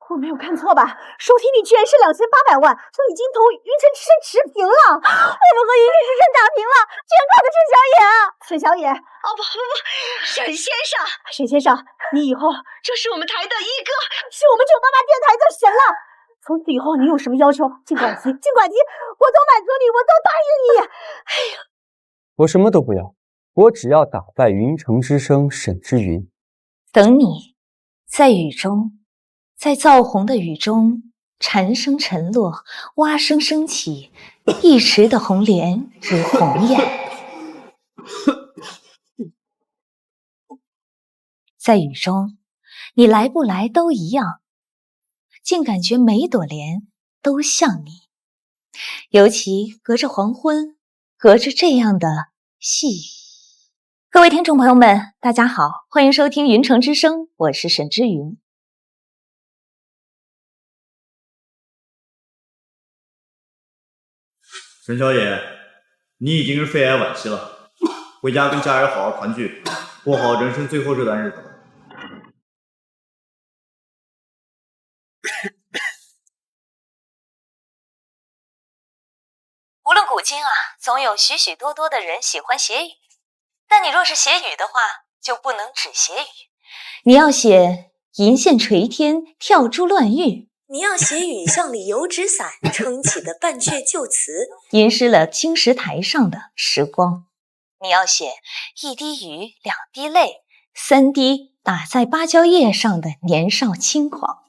我没有看错吧？收听率居然是2800万，就已经同云城之声持平了。我们和云城之声打平了，全靠的陈小野啊！陈小野，哦不，沈先生，沈先生，你以后这是我们台的一哥，是我们988电台的神了。从此以后，你有什么要求，尽管提，我都满足你，我都答应你。哎呀，我什么都不要，我只要打败云城之声沈之云。等你，在雨中。在燥红的雨中，蝉声沉落，蛙声升起，一池的红莲如红艳。在雨中，你来不来都一样，竟感觉每朵莲都像你。尤其隔着黄昏，隔着这样的细雨。各位听众朋友们，大家好，欢迎收听云城之声，我是沈之云。沈小野，你已经是肺癌晚期了，回家跟家人好好团聚，过好人生最后这段日子。无论古今啊，总有许许多多的人喜欢写语，但你若是写语的话，就不能只写语，你要写银线垂天，跳珠乱玉。你要写雨巷里油纸伞撑起的半阙旧词，吟诗了青石台上的时光。你要写一滴雨2滴泪，3滴打在芭蕉叶上的年少轻狂。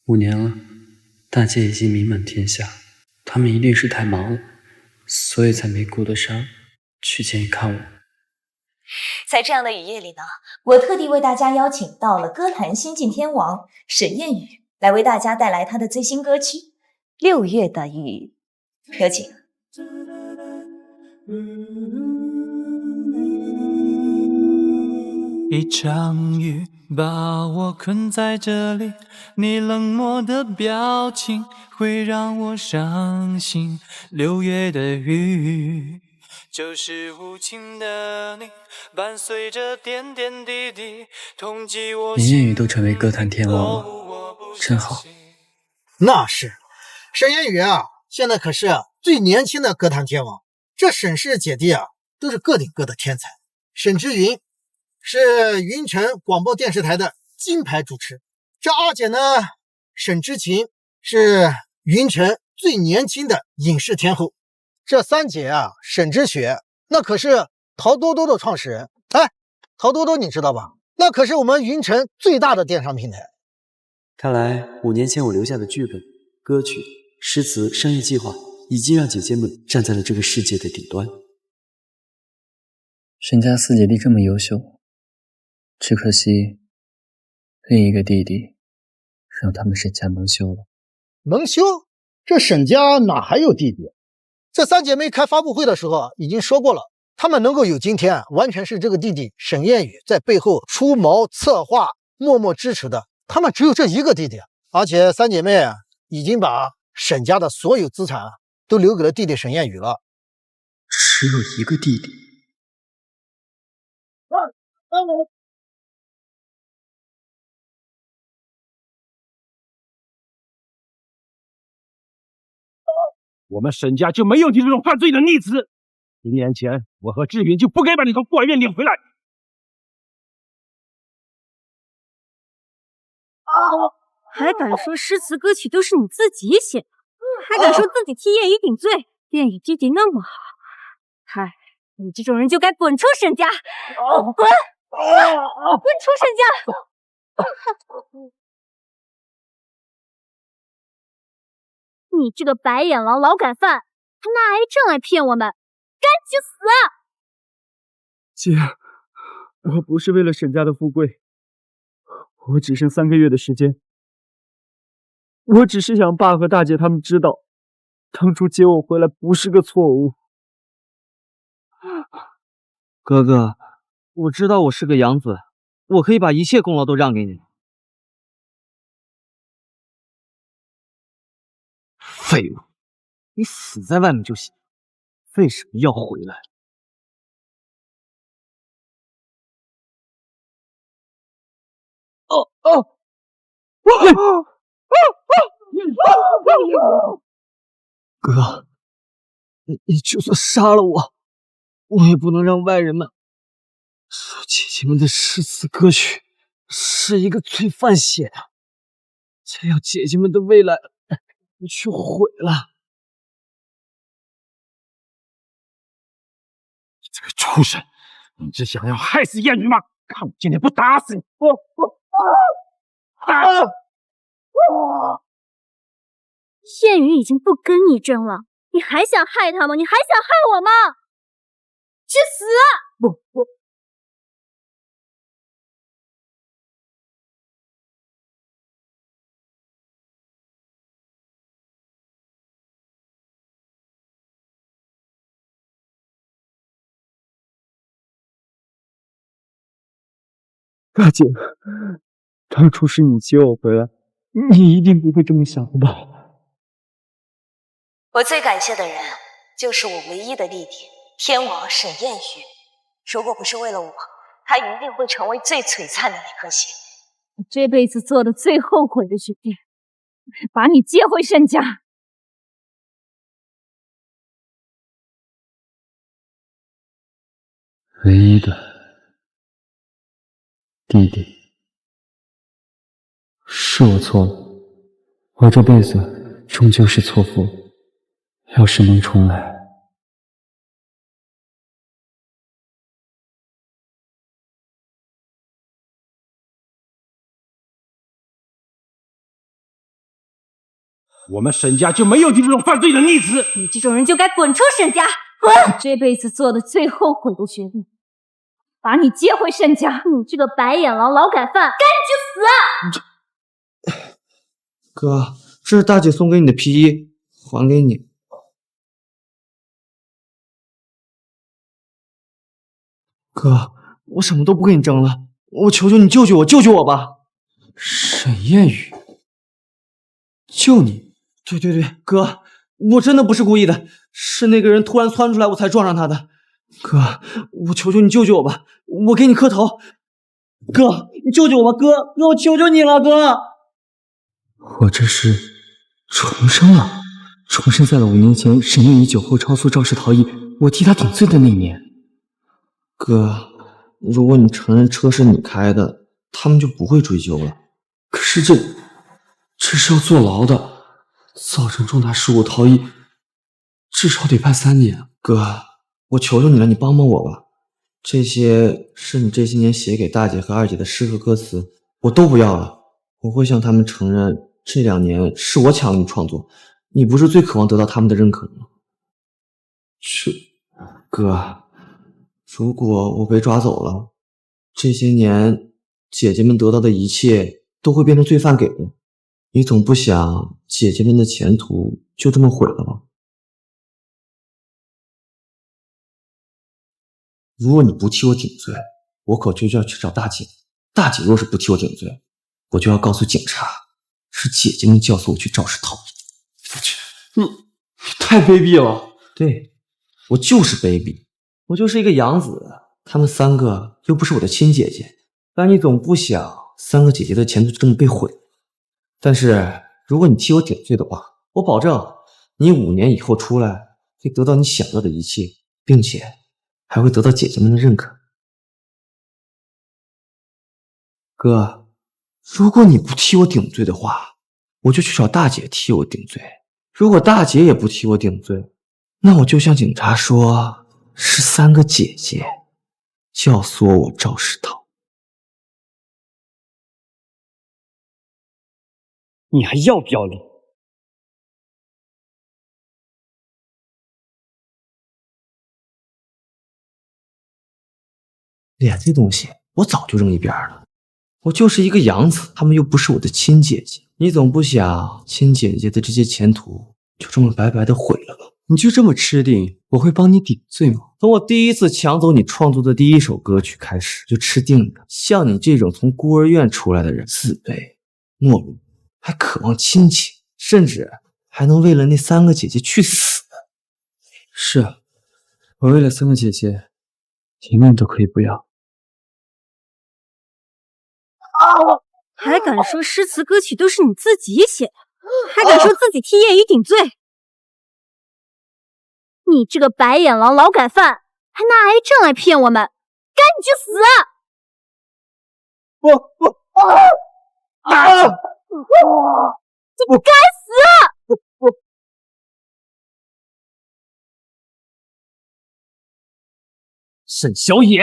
5年了，大姐已经名满天下，他们一定是太忙了，所以才没顾得上去见看我。在这样的雨夜里呢，我特地为大家邀请到了歌坛新晋天王沈燕宇，来为大家带来他的最新歌曲《6月的雨》，有请。一场雨把我困在这里，你冷漠的表情会让我伤心。6月的雨，就是无情的你，伴随着点点滴滴，痛击我心。林燕宇都成为歌坛天王了，真好。那是，沈燕宇啊，现在可是最年轻的歌坛天王。这沈氏姐弟啊，都是个顶个的天才。沈之云是云城广播电视台的金牌主持，这二姐呢，沈之晴是云城最年轻的影视天后。这三姐啊，沈之雪那可是陶多多的创始人。哎，陶多多你知道吧？那可是我们云城最大的电商平台。看来5年前我留下的剧本、歌曲、诗词、商业计划，已经让姐姐们站在了这个世界的顶端。沈家4姐弟这么优秀，只可惜另一个弟弟让他们沈家蒙羞了。蒙羞？这沈家哪还有弟弟？这三姐妹开发布会的时候已经说过了，她们能够有今天完全是这个弟弟沈燕宇在背后出谋策划，默默支持的。她们只有这一个弟弟，而且三姐妹已经把沈家的所有资产都留给了弟弟沈燕宇了。只有一个弟弟。我们沈家就没有你这种犯罪的逆子。1年前，我和志云就不该把你从孤儿院领回来。还敢说诗词歌曲都是你自己写的，还敢说自己替燕宇顶罪，燕宇弟弟那么好，嗨，你这种人就该滚出沈家，滚！滚出沈家！你这个白眼狼、劳改犯，还拿癌症来骗我们，赶紧死！姐，我不是为了沈家的富贵，我只剩3个月的时间，我只是想爸和大姐他们知道，当初接我回来不是个错误。哥哥，我知道我是个养子，我可以把一切功劳都让给你。废物，你死在外面就行，为什么要回来？哥，你就算杀了我，我也不能让外人们说姐姐们的诗词歌曲是一个罪犯写的，这样姐姐们的未来就毁了。这个畜生，你是想要害死燕云吗？看我今天不打死你！燕云已经不跟你争了，你还想害他吗？你还想害我吗？去死！不，大姐，当初是你接我回来，你一定不会这么想的吧？我最感谢的人，就是我唯一的弟弟天王沈燕宇。如果不是为了我，他一定会成为最璀璨的那颗星。我这辈子做的最后悔的决定，是把你接回沈家。唯一的弟弟，是我错了，我这辈子终究是错付了。要是能重来，我们沈家就没有你这种犯罪的逆子！你这种人就该滚出沈家！滚！我这辈子做的最后悔的决定，把你接回沈家。你这个白眼狼、劳改犯，赶紧去死！哥，这是大姐送给你的皮衣，还给你。哥，我什么都不跟你争了，我求求你救救我，救救我吧！沈燕宇，救你？对，哥，我真的不是故意的，是那个人突然窜出来，我才撞上他的。哥，我求求你救救我吧，我给你磕头。哥，你救救我吧，哥，我求求你了，哥！我这是重生了，重生在了5年前沈燕宇酒后超速肇事逃逸，我替他顶罪的那年。哥，如果你承认车是你开的，他们就不会追究了。可是这是要坐牢的，造成重大事故逃逸，至少得判3年。哥，我求求你了，你帮帮我吧。这些是你这些年写给大姐和二姐的诗和歌词，我都不要了。我会向他们承认，这2年是我抢了你创作，你不是最渴望得到他们的认可吗？哥，如果我被抓走了，这些年姐姐们得到的一切都会变成罪犯给的。你总不想姐姐们的前途就这么毁了吧？如果你不替我顶罪，我可就要去找大姐。大姐若是不替我顶罪，我就要告诉警察，是姐姐们教唆我去肇事逃逸。你太卑鄙了！对，我就是卑鄙，我就是一个养子，她们3个又不是我的亲姐姐，但你总不想3个姐姐的前途就这么被毁。但是如果你替我顶罪的话，我保证你5年以后出来会得到你想要的一切，并且还会得到姐姐们的认可。哥，如果你不替我顶罪的话，我就去找大姐替我顶罪。如果大姐也不替我顶罪，那我就向警察说是3个姐姐教唆我肇事逃。你还要不要脸？脸这东西我早就扔一边了，我就是一个养子，他们又不是我的亲姐姐，你总不想亲姐姐的这些前途就这么白白的毁了吧？你就这么吃定我会帮你顶罪吗？从我第一次抢走你创作的第1首歌曲开始，就吃定了像你这种从孤儿院出来的人，自卑懦弱，还渴望亲情，甚至还能为了那3个姐姐去死。是啊，我为了3个姐姐一命都可以不要。还敢说诗词歌曲都是你自己写的？还敢说自己替叶雨顶罪？你这个白眼狼、劳改犯，还拿癌症来骗我们，赶紧去死！你该死！沈小野，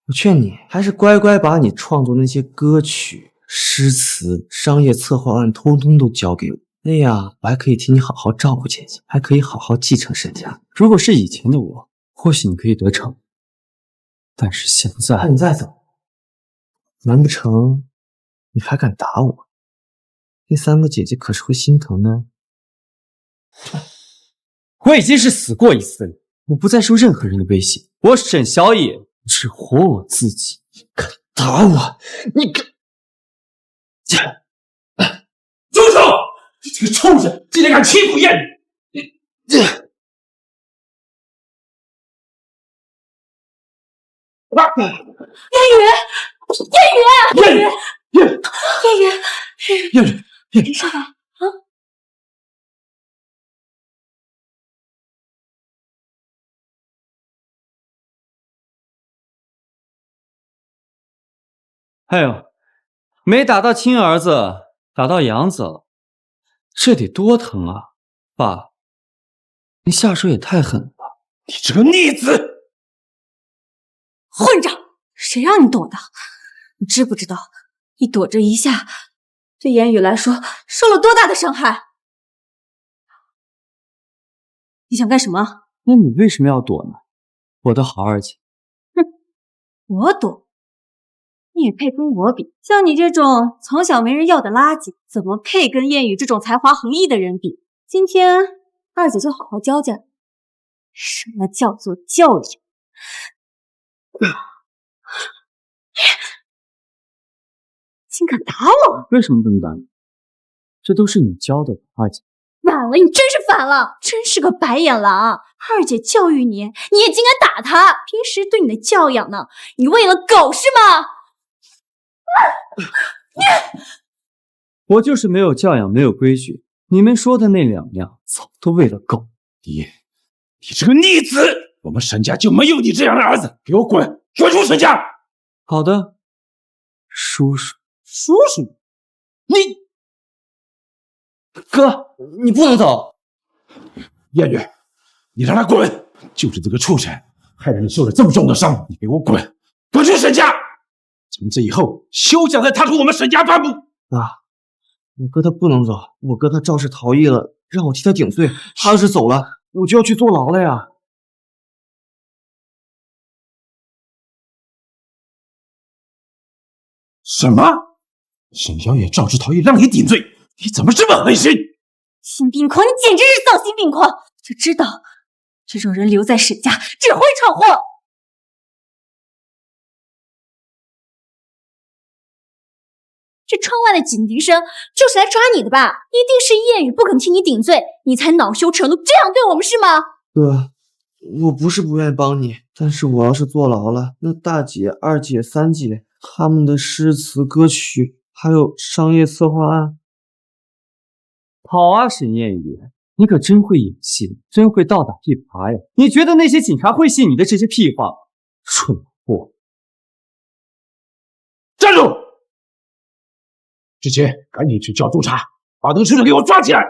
我劝你还是乖乖把你创作那些歌曲、诗词、商业策划案通通都交给我，那样我还可以替你好好照顾姐姐，还可以好好继承沈家。如果是以前的我，或许你可以得逞，但是现在，那你再走，难不成你还敢打我？那三个姐姐可是会心疼呢。我已经是死过一次了，我不再受任何人的威胁。我沈小野只活我自己。你敢打我？你敢！住手！你这个畜生，竟然敢欺负燕雨！燕雨，上来啊！哎呦，没打到亲儿子，打到养子了，这得多疼啊！爸，你下手也太狠了吧！你这个逆子！混账！谁让你躲的？你知不知道，你躲这一下，对言语来说受了多大的伤害？你想干什么？那你为什么要躲呢？我的好二姐。哼，我躲？你也配跟我比？像你这种从小没人要的垃圾，怎么配跟燕雨这种才华横溢的人比？今天二姐就好好教教你，什么叫做教养。竟敢打我！为什么这么打你？这都是你教的，二姐。反了，你真是反了，真是个白眼狼！二姐教育你，你也竟敢打她！平时对你的教养呢？你喂了狗是吗？我就是没有教养，没有规矩。你们说的那两样，早都喂了狗。你这个逆子！我们沈家就没有你这样的儿子！给我滚！滚出沈家！好的，叔叔。叔叔，你哥，你不能走！燕雨，你让他滚！就是这个畜生，害得你受了这么重的伤，你给我滚！滚出沈家！从此以后，休想再踏出我们沈家半步！爸，我哥他不能走，我哥他肇事逃逸了，让我替他顶罪。他要是走了，我就要去坐牢了呀。什么？沈小野肇事逃逸让你顶罪，你怎么这么狠心？心病狂，你简直是丧心病狂！我就知道，这种人留在沈家只会闯祸。这窗外的警笛声就是来抓你的吧？一定是燕雨不肯替你顶罪，你才恼羞成怒这样对我们是吗？哥，我不是不愿意帮你，但是我要是坐牢了，那大姐、二姐、三姐他们的诗词歌曲还有商业策划案。好啊，沈燕雨，你可真会演戏，真会倒打一耙呀！你觉得那些警察会信你的这些屁话？蠢货！站住！之前赶紧去叫督察，把那个畜生给我抓起来！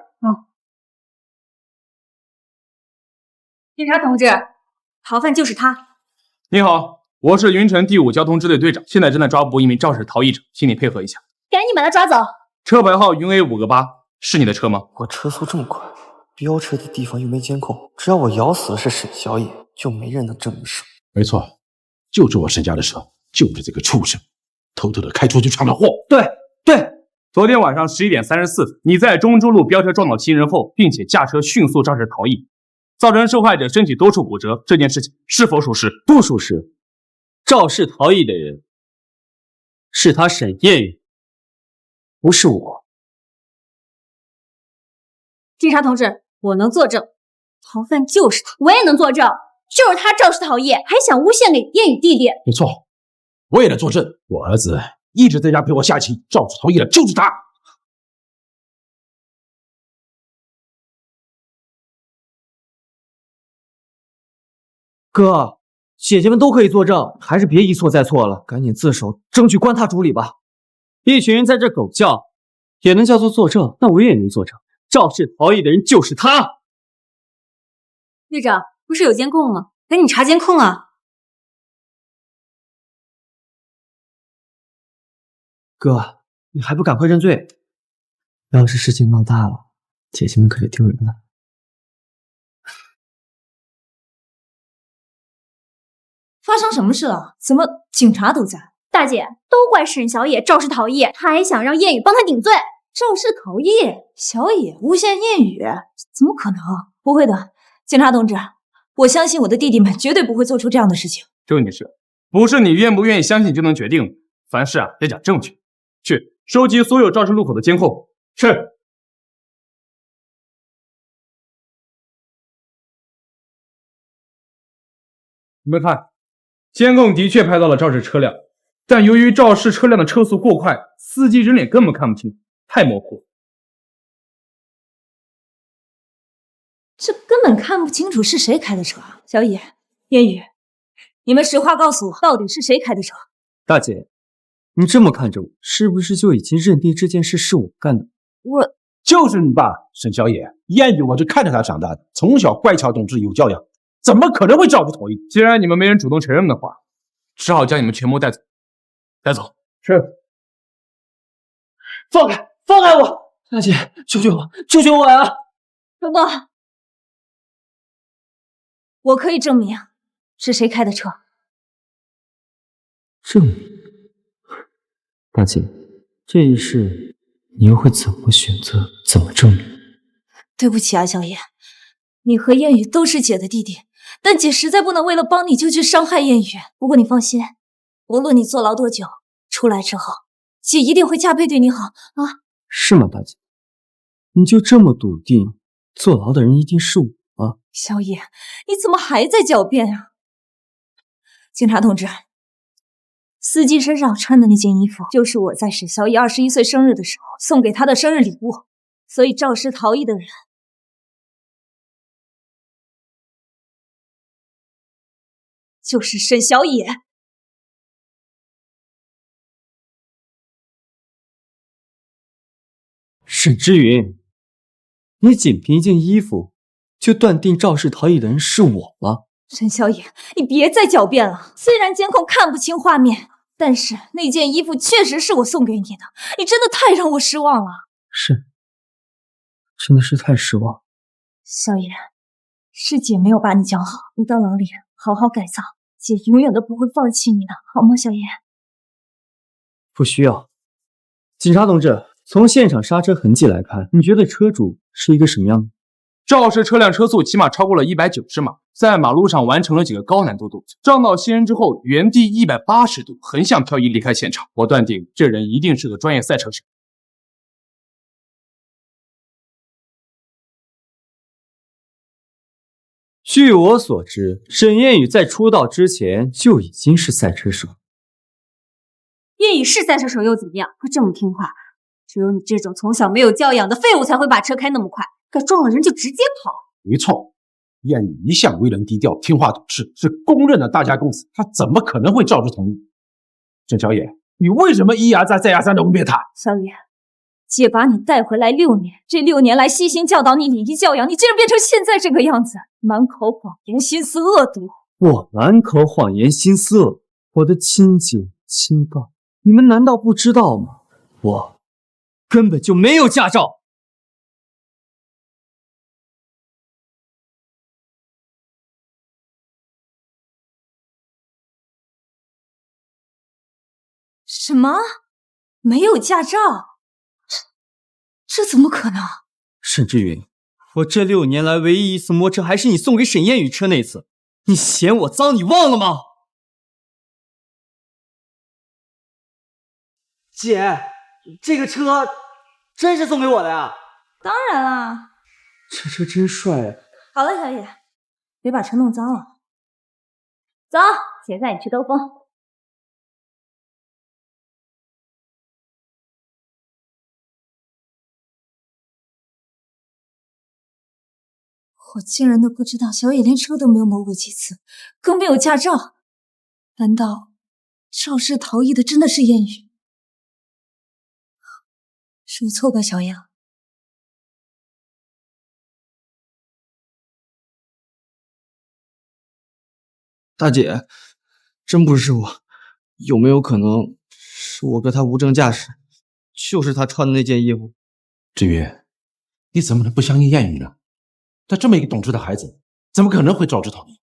警察同志，逃犯就是他。你好，我是云城第5交通支队队长，现在正在抓捕一名肇事逃逸者，请你配合一下。赶紧把他抓走。车牌号云 A558，是你的车吗？我车速这么快，飙车的地方又没监控，只要我咬死的是沈小野，就没人能这么说。没错，就是我沈家的车，就是这个畜生偷偷的开出去闯的祸。对，昨天晚上11点34分，你在中州路飙车撞倒亲人后，并且驾车迅速肇事逃逸，造成受害者身体多处骨折，这件事情是否属实？不属实。肇事逃逸的人是他沈燕雨，不是我。警察同志，我能作证，逃犯就是他。我也能作证，就是他肇事逃逸，还想诬陷给燕雨弟弟。没错，我也能作证，我儿子一直在家陪我下棋，肇事逃逸了就是他。哥，姐姐们都可以作证，还是别一错再错了，赶紧自首，争取关他主理吧。一群人在这狗叫，也能叫做作证？那我也能作证，肇事逃逸的人就是他。队长，不是有监控吗？赶紧查监控啊！哥，你还不赶快认罪？要是事情闹大了，姐姐们可就丢人了。发生什么事了？怎么警察都在？大姐，都怪沈小野肇事逃逸，他还想让叶雨帮他顶罪。肇事逃逸？小野诬陷叶雨？怎么可能？不会的，警察同志，我相信我的弟弟们绝对不会做出这样的事情。周女士，不是你愿不愿意相信就能决定的，凡事得讲证据。去收集所有肇事路口的监控。是。你们看，监控的确拍到了肇事车辆，但由于肇事车辆的车速过快，司机人脸根本看不清，太模糊。这根本看不清楚是谁开的车。小野、叶雨，你们实话告诉我，到底是谁开的车？大姐，你这么看着我，是不是就已经认定这件事是我干的？我就是你爸沈小野，燕雨我就看着他长大的，从小乖巧懂事有教养，怎么可能会肇事逃逸？既然你们没人主动承认的话，只好将你们全部带走。带走。是。放开，放开我！大姐，救救我，救救我呀！哥哥，我可以证明是谁开的车。证明？大姐，这一世你又会怎么选择？怎么证明？对不起啊，小野，你和燕雨都是姐的弟弟，但姐实在不能为了帮你就去伤害燕雨。不过你放心，无论你坐牢多久，出来之后，姐一定会加倍对你好啊！是吗，大姐？你就这么笃定，坐牢的人一定是我啊？小野，你怎么还在狡辩啊？警察同志，司机身上穿的那件衣服，就是我在沈小野21岁生日的时候送给他的生日礼物，所以肇事逃逸的人就是沈小野。沈之云，你仅凭一件衣服就断定肇事逃逸的人是我吗？沈小野，你别再狡辩了。虽然监控看不清画面，但是那件衣服确实是我送给你的。你真的太让我失望了。是，真的是太失望。小野，是姐没有把你教好，你到牢里好好改造，姐永远都不会放弃你的，好吗，小野？不需要。警察同志，从现场刹车痕迹来看，你觉得车主是一个什么样的？肇事车辆车速起码超过了190码，在马路上完成了几个高难度动作，撞到行人之后原地180度横向漂移离开现场。我断定这人一定是个专业赛车手。据我所知，沈燕雨在出道之前就已经是赛车手。燕雨是赛车手又怎么样？他这么听话，只有你这种从小没有教养的废物才会把车开那么快，该撞了人就直接跑。没错，燕雨一向为人低调、听话懂事，是公认的大家公子，他怎么可能会肇事逃逸？沈小野，你为什么一而再、再而三的污蔑他？小野，姐把你带回来6年，这6年来悉心教导你礼仪教养，你竟然变成现在这个样子，满口谎言，心思恶毒。我满口谎言，心思恶毒，我的亲姐亲爸，你们难道不知道吗？我根本就没有驾照。什么？没有驾照？这怎么可能？沈之云，我这6年来唯一一次摸车，还是你送给沈燕雨车那次。你嫌我脏，你忘了吗？姐，这个车真是送给我的呀？当然啦。这车真帅啊！好了，小野，别把车弄脏了。走，姐带你去兜风。我竟然都不知道小野连车都没有摸过几次，更没有驾照。难道肇事逃逸的真的是燕雨？是我错怪小野了。大姐，真不是我，有没有可能是我哥他无证驾驶，就是他穿的那件衣服？志宇，你怎么能不相信燕雨呢？他这么一个懂事的孩子，怎么可能会肇事逃逸？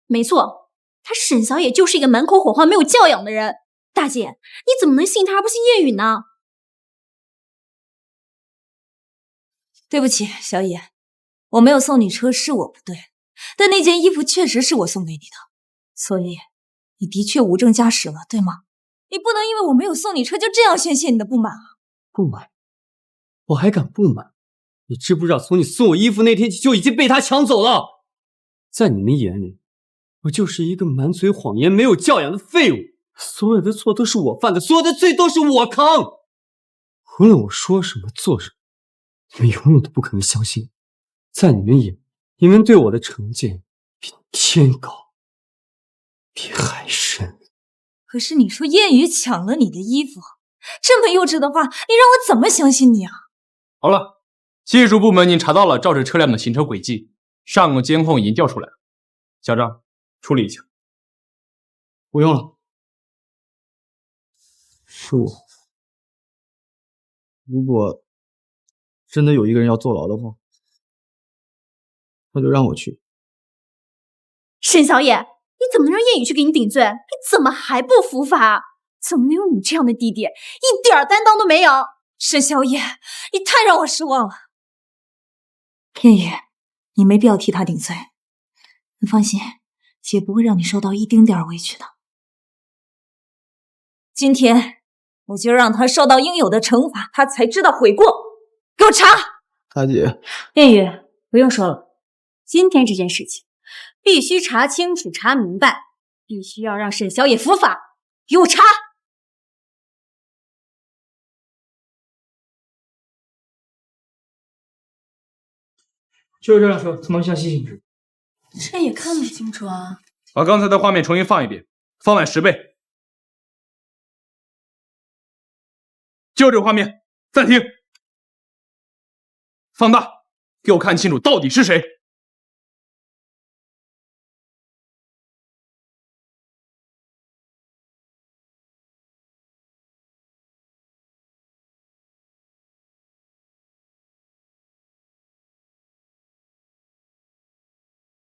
没错，他沈小野就是一个满口火话、没有教养的人。大姐，你怎么能信他而不信燕雨呢？对不起，小野，我没有送你车是我不对，但那件衣服确实是我送给你的，所以你的确无证驾驶了，对吗？你不能因为我没有送你车就这样宣泄你的不满啊！不满？我还敢不满？你知不知道，从你送我衣服那天起就已经被他抢走了？在你们眼里，我就是一个满嘴谎言、没有教养的废物。所有的错都是我犯的，所有的罪都是我扛。无论我说什么、做什么，你们永远都不可能相信。在你们眼里，你们对我的成见比天高，比海深。可是你说燕雨抢了你的衣服，这么幼稚的话，你让我怎么相信你啊？好了，技术部门已经查到了肇事车辆的行车轨迹，上个监控已经调出来了。小张，处理一下。不用了，是我。如果真的有一个人要坐牢的话，那就让我去。沈小野，你怎么能让燕雨去给你顶罪？你怎么还不伏法？怎么能有你这样的弟弟，一点担当都没有？沈小野，你太让我失望了。燕雨，你没必要替他顶罪。你放心，姐不会让你受到一丁点委屈的。今天我就让他受到应有的惩罚，他才知道悔过。给我查！大姐，燕雨，不用说了，今天这件事情必须查清楚、查明白，必须要让沈小野伏法。给我查！就是这辆车，他妈像西行驶。这也看不清楚啊！把刚才的画面重新放一遍，放慢10倍。就这个画面，暂停，放大，给我看清楚到底是谁。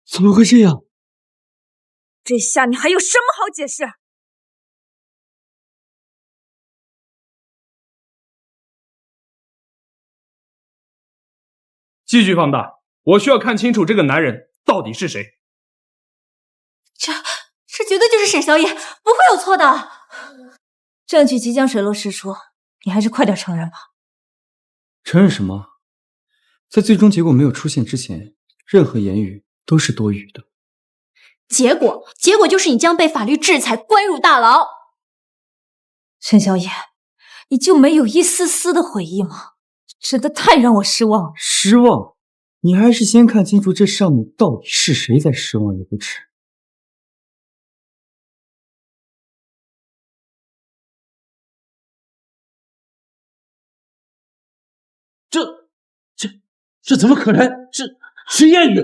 怎么会这样？这下你还有什么好解释？继续放大，我需要看清楚这个男人到底是谁。这绝对就是沈小野，不会有错的。证据即将水落石出，你还是快点承认吧。承认什么？在最终结果没有出现之前，任何言语都是多余的。结果就是你将被法律制裁，关入大牢。沈小野，你就没有一丝丝的悔意吗？真的太让我失望了。失望？你还是先看清楚这上面到底是谁在失望也不迟。这怎么可能？是燕雨。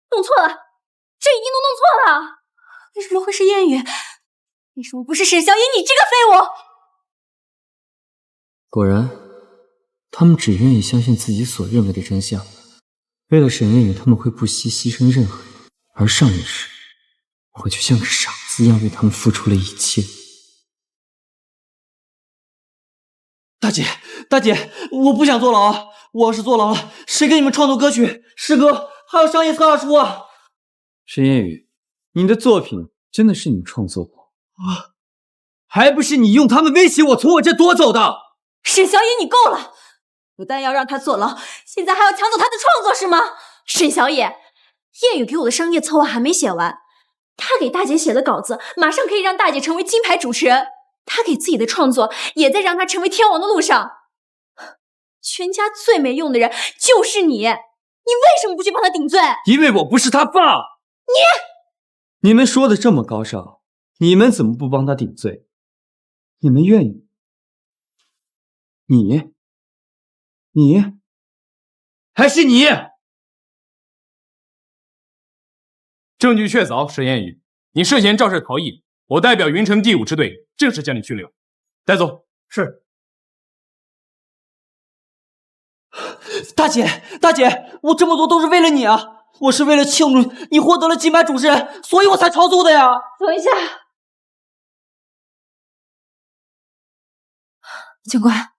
弄错了，这一定都弄错了。为什么会是燕雨？为什么不是沈小野？你这个废物！果然，他们只愿意相信自己所认为的真相。为了沈燕雨，他们会不惜牺牲任何人。而上一世，我就像个傻子一样为他们付出了一切。大姐，我不想坐牢啊！我要是坐牢了，谁给你们创作歌曲、诗歌，还有商业策划书啊？沈燕雨，你的作品真的是你创作过啊？还不是你用他们威胁我从我这夺走的？沈小野，你够了！不但要让他坐牢，现在还要抢走他的创作是吗？沈小野，燕雨给我的商业策划还没写完，他给大姐写的稿子，马上可以让大姐成为金牌主持人。他给自己的创作，也在让他成为天王的路上。全家最没用的人就是你，你为什么不去帮他顶罪？因为我不是他爸。你们说的这么高尚，你们怎么不帮他顶罪？你们愿意？你，还是你？证据确凿，沈烟雨，你涉嫌肇事逃逸，我代表云城第5支队正式将你拘留，带走。是。大姐，我这么做都是为了你啊！我是为了庆祝你获得了金牌主持人，所以我才操作的呀。等一下，警官，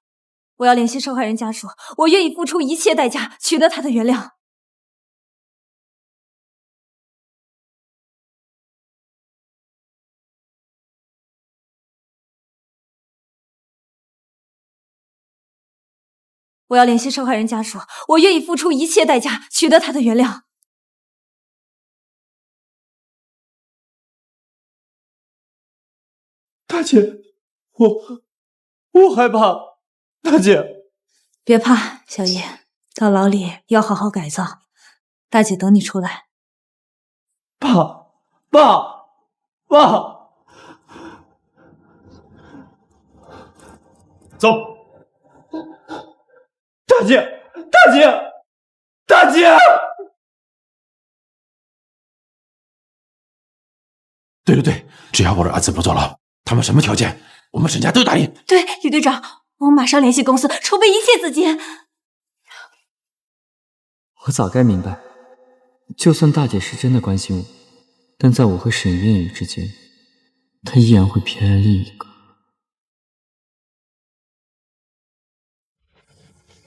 我要联系受害人家属，我愿意付出一切代价取得他的原谅。我要联系受害人家属，我愿意付出一切代价取得他的原谅。大姐，我害怕。大姐，别怕，小叶，到牢里要好好改造。大姐等你出来。爸，走。大姐！对，只要我的儿子不坐牢，他们什么条件，我们沈家都答应。对，李队长，我们马上联系公司，筹备一切资金。我早该明白，就算大姐是真的关心我，但在我和沈烟雨之间，她依然会偏爱另一个。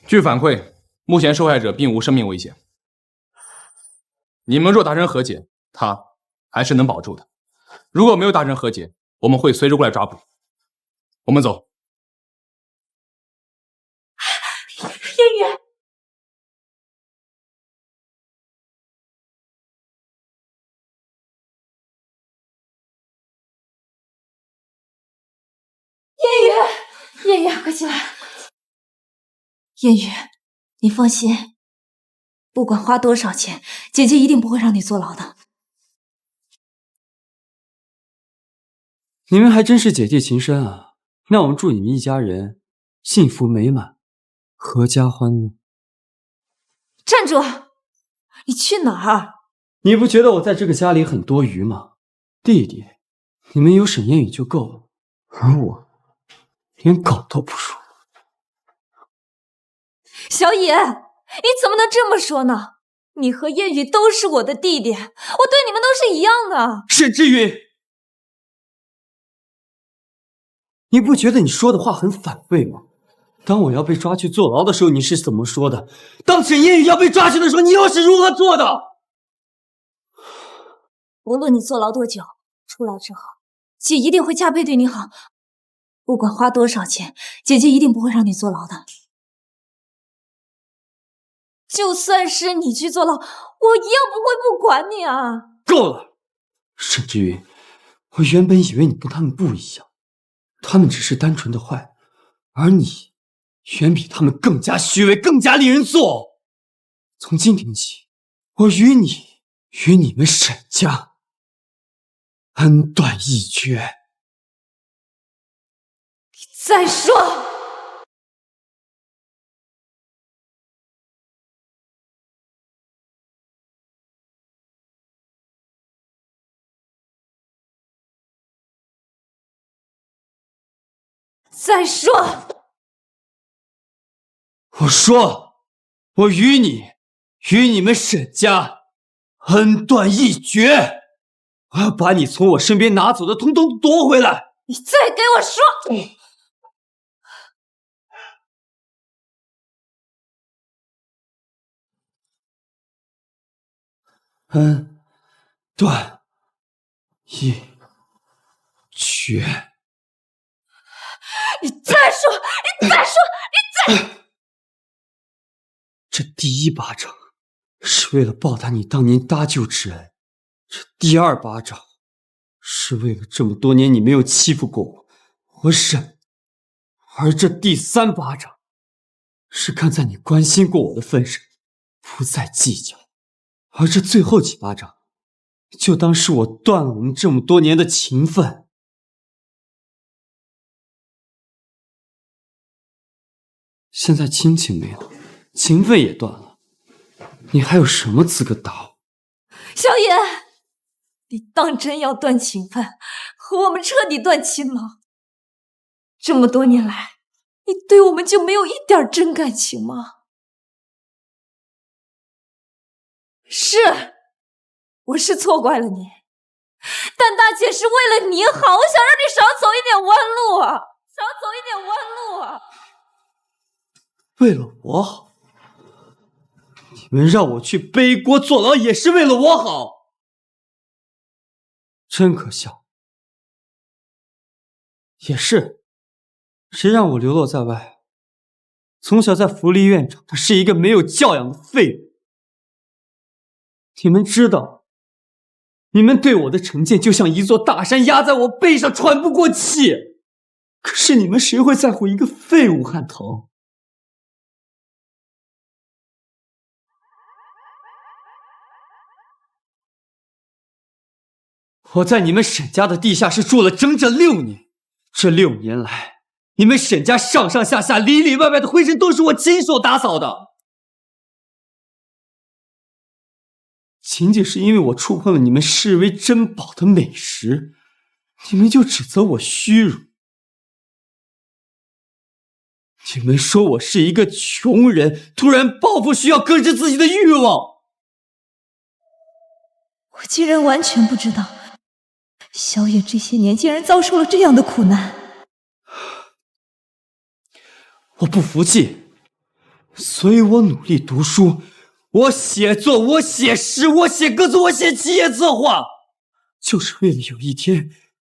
据反馈，目前受害者并无生命危险。你们若达成和解，他还是能保住的。如果没有达成和解，我们会随时过来抓捕。我们走。烟雨，烟雨，快起来！烟雨，你放心，不管花多少钱，姐姐一定不会让你坐牢的。你们还真是姐弟情深啊！那我们祝你们一家人幸福美满，阖家欢乐。站住！你去哪儿？你不觉得我在这个家里很多余吗？弟弟，你们有沈烟雨就够了，而我连狗都不如。小野，你怎么能这么说呢？你和烟雨都是我的弟弟，我对你们都是一样的。沈之云，你不觉得你说的话很反胃吗？当我要被抓去坐牢的时候，你是怎么说的？当沈烟雨要被抓去的时候，你又是如何做的？无论你坐牢多久，出来之后，姐一定会加倍对你好。不管花多少钱，姐姐一定不会让你坐牢的。就算是你去坐牢，我一样不会不管你啊！够了，沈之云，我原本以为你跟他们不一样，他们只是单纯的坏，而你远比他们更加虚伪，更加令人作呕。从今天起，我与你们沈家恩断义绝。你再说！再说！我说，我与你们沈家恩断义绝。我要把你从我身边拿走的统统夺回来。你再给我说！恩断义绝。你再说！你再说！你再……这第一巴掌是为了报答你当年搭救之恩，这第二巴掌是为了这么多年你没有欺负过我，我忍。而这第3巴掌，是看在你关心过我的份上，不再计较。而这最后几巴掌，就当是我断了我们这么多年的情分。现在亲情没了，情分也断了，你还有什么资格打我？萧炎，你当真要断情分，和我们彻底断亲吗？这么多年来，你对我们就没有一点真感情吗？是，我是错怪了你，但大姐是为了你好，我想让你少走一点弯路啊，少走一点弯路啊。为了我好，你们让我去背锅坐牢也是为了我好，真可笑。也是，谁让我流落在外，从小在福利院长，他是一个没有教养的废物。你们知道，你们对我的成见就像一座大山压在我背上，喘不过气。可是你们谁会在乎一个废物汉腾？我在你们沈家的地下室住了整整6年，这6年来，你们沈家上上下下、里里外外的灰尘都是我亲手打扫的。仅仅是因为我触碰了你们视为珍宝的美食，你们就指责我虚荣。你们说我是一个穷人，突然报复需要克制自己的欲望。我竟然完全不知道，萧炎这些年竟然遭受了这样的苦难。我不服气，所以我努力读书，我写作，我写诗，我写歌词，我写企业策划，就是为了有一天，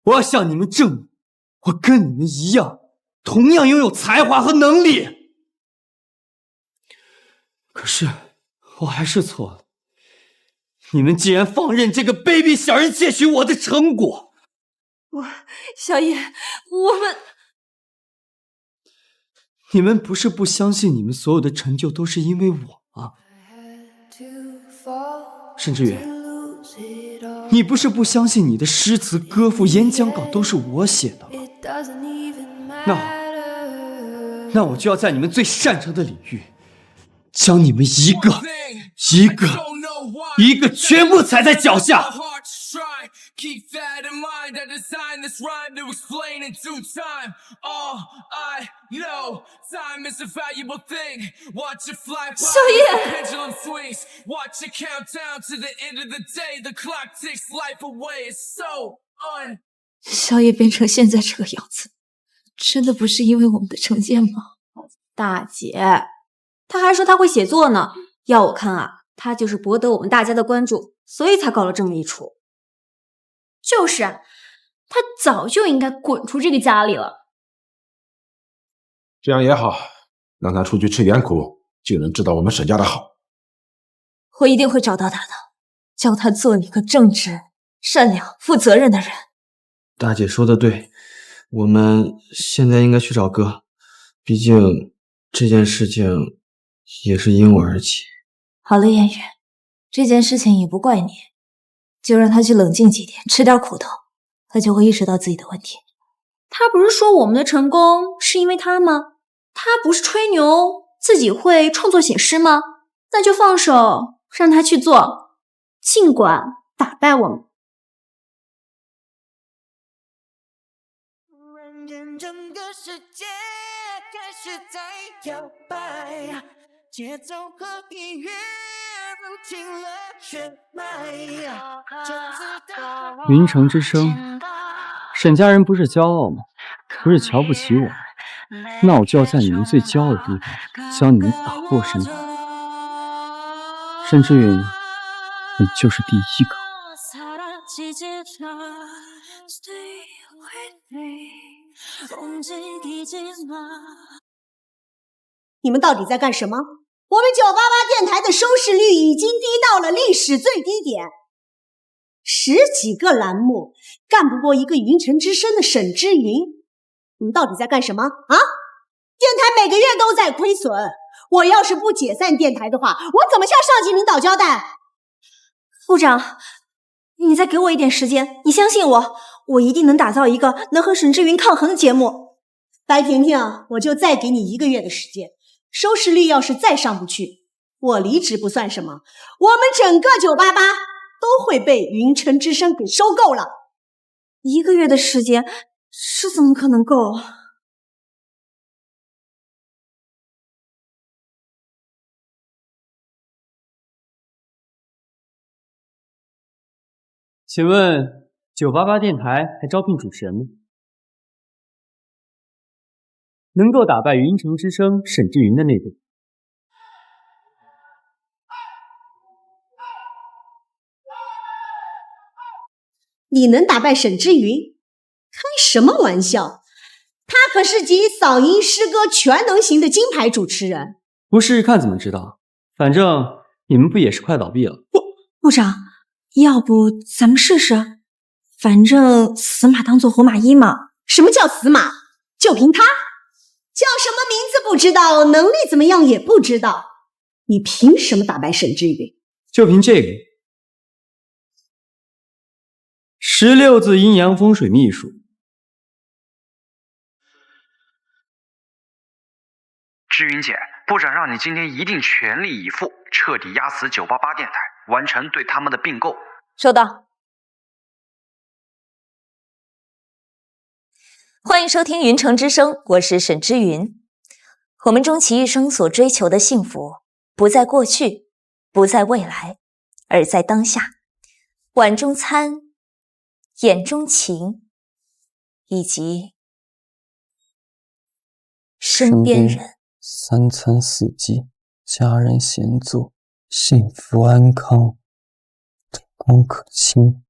我要向你们证明，我跟你们一样，同样拥有才华和能力。可是我还是错了，你们竟然放任这个卑鄙小人窃取我的成果。萧炎，你们不是不相信你们所有的成就都是因为我吗？沈志远，你不是不相信你的诗词歌赋、演讲稿都是我写的吗？那好，那我就要在你们最擅长的领域，将你们一个全部踩在脚下。Keep that in mind, I designed this rhyme to explain in due time. All I know, time is a valuable thing. Watch it fly by, the pendulum swings. Watch it count down to the end of the day. The clock ticks life away, it's so un... 萧炎变成现在这个样子，真的不是因为我们的成见吗？大姐，他还说他会写作呢，要我看啊，他就是博得我们大家的关注，所以才搞了这么一出。就是啊，他早就应该滚出这个家里了。这样也好，让他出去吃点苦，就能知道我们沈家的好。我一定会找到他的，教他做一个正直、善良、负责任的人。大姐说的对，我们现在应该去找哥，毕竟这件事情也是因我而起。好了，燕雨，这件事情也不怪你，就让他去冷静几天，吃点苦头，他就会意识到自己的问题。他不是说我们的成功是因为他吗？他不是吹牛自己会创作写诗吗？那就放手让他去做，尽管打败我们。整个世界开始在摇摆，节奏和音乐入侵了血脉。云城之声，沈家人不是骄傲吗？不是瞧不起我吗？那我就要在你们最骄傲的地方将你们打破神坛。沈志云，你就是第一个。你们到底在干什么？我们988电台的收视率已经低到了历史最低点。10几个栏目，干不过一个云城之声的沈之云。你们到底在干什么啊？电台每个月都在亏损，我要是不解散电台的话，我怎么向上级领导交代？部长，你再给我一点时间，你相信我，我一定能打造一个能和沈之云抗衡的节目。白婷婷，我就再给你1个月的时间，收视率要是再上不去，我离职不算什么，我们整个988都会被云城之声给收购了。1个月的时间，这怎么可能够？请问988电台还招聘主持人吗？能够打败云城之声沈之云的那个。你能打败沈之云？开什么玩笑？他可是集嗓音诗歌全能型的金牌主持人。不试试看怎么知道？反正你们不也是快倒闭了？部长，要不咱们试试？反正死马当做活马医嘛。什么叫死马？就凭他？叫什么名字不知道，能力怎么样也不知道。你凭什么打败沈之云？就凭这个16字阴阳风水秘术。志云姐，部长让你今天一定全力以赴，彻底压死988电台，完成对他们的并购。收到。欢迎收听云城之声，我是沈之云。我们终其一生所追求的幸福，不在过去，不在未来，而在当下。碗中餐，眼中情，以及身边人。3餐4季，家人闲坐，幸福安康，可公可亲。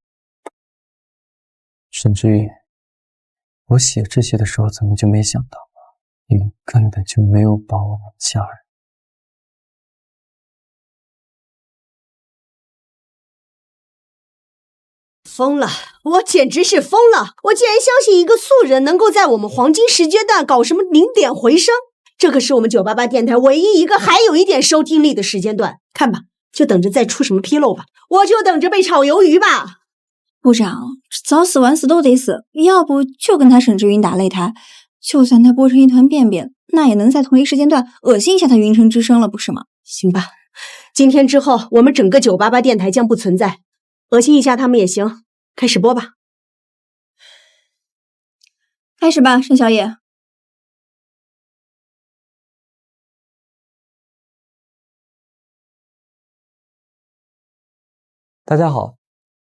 沈之云，我写这些的时候怎么就没想到你们根本就没有把我当家人。疯了，我简直是疯了！我竟然相信一个素人能够在我们黄金时间段搞什么0点回声，这可是我们988电台唯一一个还有一点收听力的时间段。看吧，就等着再出什么纰漏吧，我就等着被炒鱿鱼吧。部长，早死晚死都得死，要不就跟他沈之云打擂台，就算他播成一团便便，那也能在同一时间段恶心一下他云城之声了，不是吗？行吧，今天之后我们整个988电台将不存在，恶心一下他们也行。开始播吧。开始吧，沈小野。大家好，